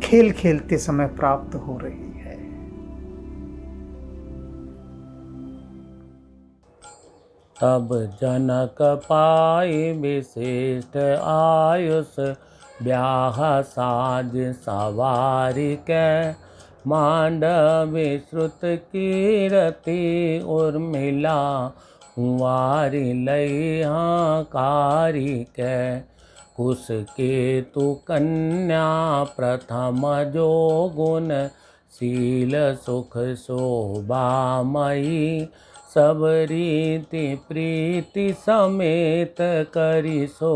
खेल खेलते समय प्राप्त हो रही है। तब जनक पाई विशिष्ट आयुष, ब्याह साज सवारी के, मांडवी श्रुत कीरति उर्मिला, कुंवारी लैहाकारी के, कुश केतु कन्या प्रथम जो गुण, शील सुख शोभामयी, सब रीति प्रीति समेत करी सो,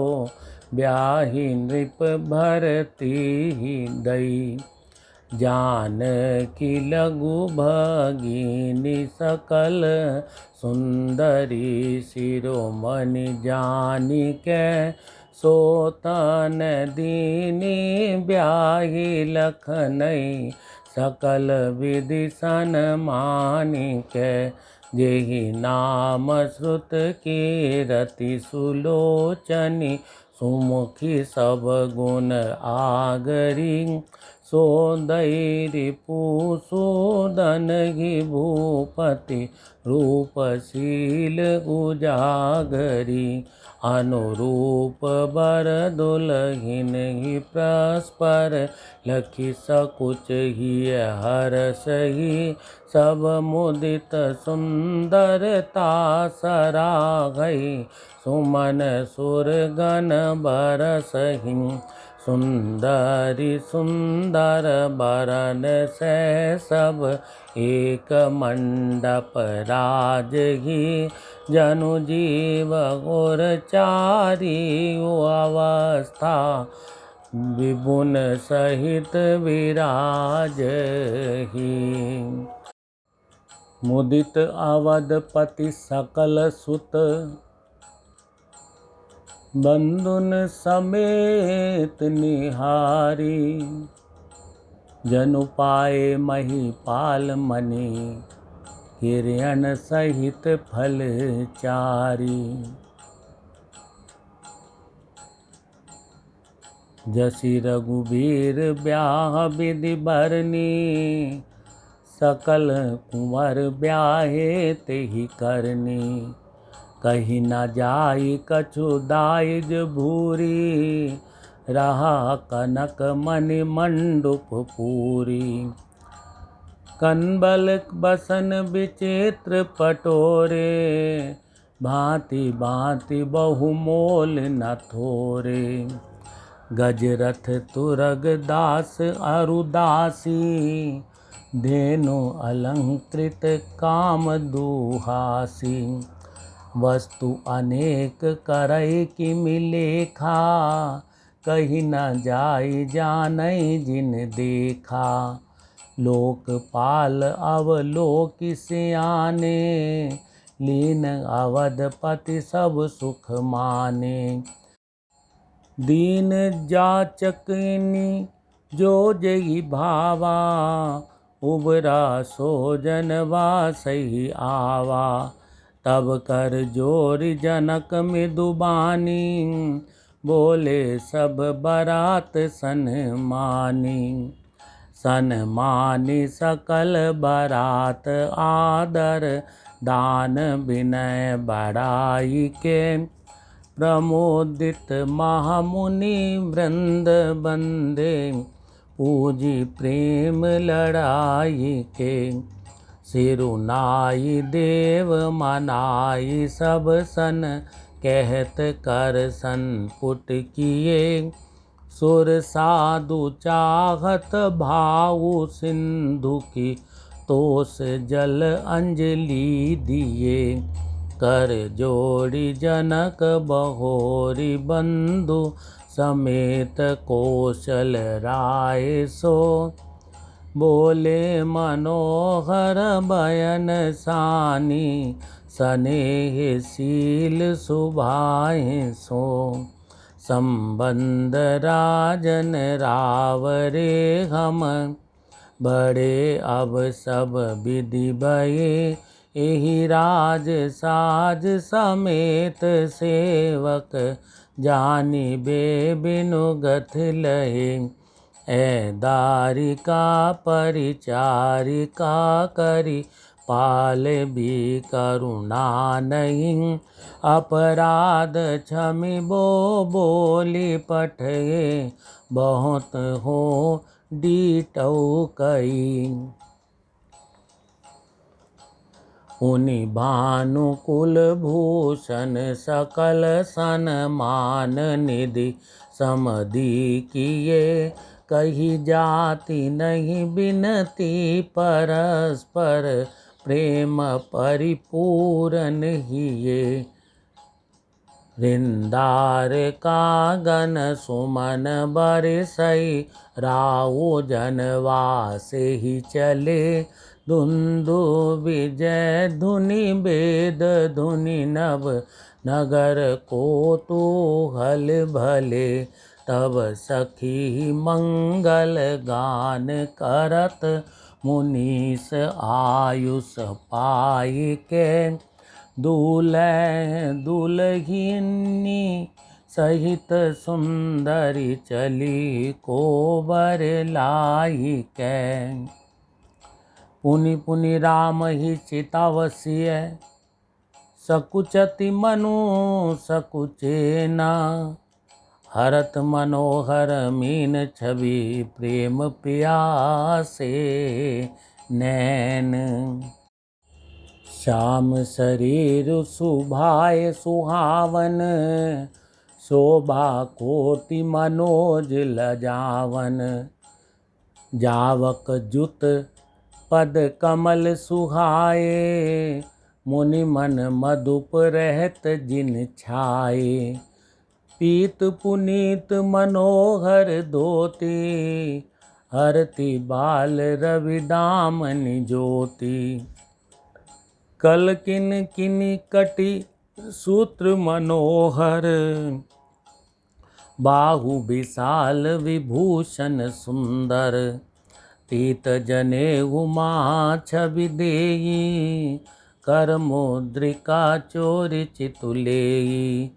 ब्याही नृप भरती दई, जानकी लघु भगिनी सकल, सुंदरी शिरोमणि जानी के, सोतन दीनी ब्याही लखनई, सकल विधि सन्मानी के, जेहि नाम श्रुत कीरति सुलोचनी, सुमुखी सब गुण आगरी, सो दैरी पूसूदन ही भूपति, रूपशील उजागरी, अनुरूप बर दुलहिन ही परस्पर, लखी सकुच ही हरस ही, सब मुदित सुंदरता सरागई, सुमन सुरगन बरसहि, सुंदरी सुंदर बरन से सब, एक मंडप राजही, जनु जीव गुर चारी अवस्था, विभुन सहित विराजही। मुदित अवधपति सकल सुत, बंधुन समेत निहारी, जनु पाए महिपाल मणि, हिरण्य सहित फल चारी, जसी रघुबीर ब्याह विधि बरनी, सकल कुंवर ब्याहे तेहि करनी, कहीं न जाई कछु दाइज भूरी, रहा कनक मणि मंडूप पूरी, कनबल बसन विचित्र पटोरे, भांति भांति बहुमोल न थोरे, गजरथ तुरग दास अरुदासी, धेनु अलंकृत काम दुहासी, वस्तु अनेक करई कि मिलेखा, कहीं न जाई जानई जिन देखा। लोकपाल अवलोक सियाने, लीन अवधपति सब सुख माने। दीन जाचकनी जो जई भावा, उबरा सोजनवा सही आवा। तब कर जोर जनक मृदुबानी, बोले सब बरात सन्मानी। सन्मानी सकल बरात आदर, दान विनय बड़ाई के। प्रमोदित महामुनि वृंद बंदे, पूजी प्रेम लड़ाई के। सिरुनाई देव मनाई सब सन, कहत कर संपुट किए। सुर साधु चाहत भाऊ सिंधु की, तोस जल अंजलि दिए। कर जोड़ी जनक बहोरी बंधु, समेत कौशल राय सो। बोले मनोहर बयन सानी, स्नेह शील सुभाए सो। संबंध राजन रावरे हम, बड़े अब सब विधि भये। एहि राज साज समेत सेवक, जानी बे बिनु गथ लहे। ऐ दारिका परिचारिका करी, पाल भी करुणा नहीं। अपराध क्षमि बो बोली पठये, बहुत हो डीटौ कई। उनि भानुकुल भूषण सकल सन्मान निधि, समधि किए। कही जाति नहीं बिनती, परस्पर प्रेम परिपूरन हिये। रिंदार कागन सुमन बरसई, राउ जनवासे ही चले। धुंधु विजय धुनि वेद धुनि नभ, नगर कोतूहल भले। तब सखी मंगल गान करत, मुनीस आयुष पाई के। दूल्हे दुल्हिनी सहित सुंदरी, चली कोबर लाई कै। पुनि पुनि राम ही चितावसिय, सकुचति मनु सकुचेना। हरत मनोहर मीन छवि, प्रेम प्यासे नैन। श्याम शरीर सुभाय सुहावन, शोभा कोटि मनोज लजावन। जावक जुत पद कमल सुहाए, मुनि मन मधुप रहत जिन छाए। पीत पुनीत मनोहर धोती, हरति बाल रवि दामनि ज्योति। कल किन किनि कटि सूत्र मनोहर, बाहु विशाल विभूषण सुंदर। पीत जनेऊ महा छवि देई, कर मुद्रिका चोरि चितुलेई।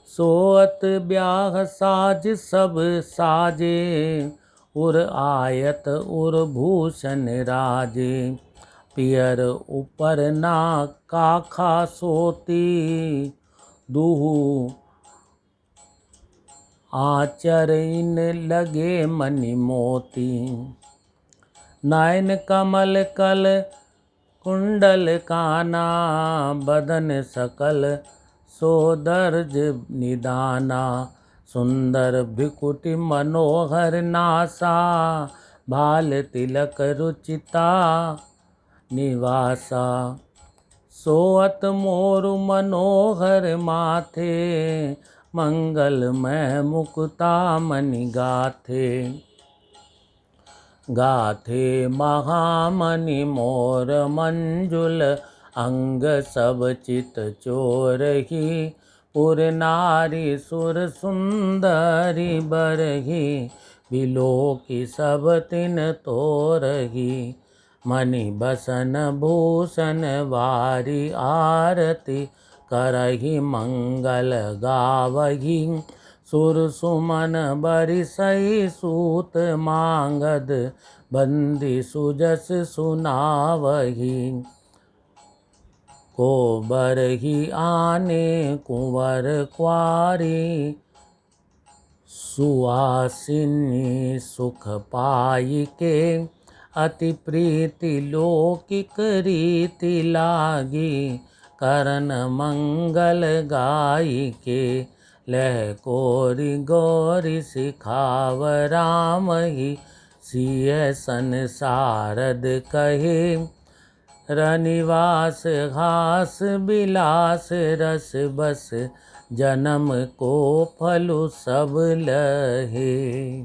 सोअत ब्याह साज सब साजे, उर आयत उर भूषण राजे। पियर ऊपर ना काखा सोती, दुहु आचर इन लगे मनि मोती। नयन कमल कल कुंडल काना, बदन सकल सोदर्ज निदाना। सुंदर भ्रिकुटि मनोहर नासा, भाल तिलक रुचिता निवासा। सोअत मोरु मनोहर माथे, मंगलमय मुकुता मणि गाथे। गाथे महामणि मोर मंजुल, अंग सब चित चोरही। पुर नारी सुर सुंदरी बरही, बिलोकी सब तिन तोरही। मणि बसन भूषण वारी आरती, करही मंगल गावही। सुर सुमन बरिसई सूत मांगद, बंदी सुजस सुनावही। को बरही आने कुंवर क्वारी, सुहासिनी सुख पाई के। अति प्रीति लौकिक रीति लागी, करन मंगल गाई के। लह कोरि गौरी सिखाव राम ही, सिय संसारद कहे। रनिवास हास बिलास रस बस, जन्म को फलु सब लहे।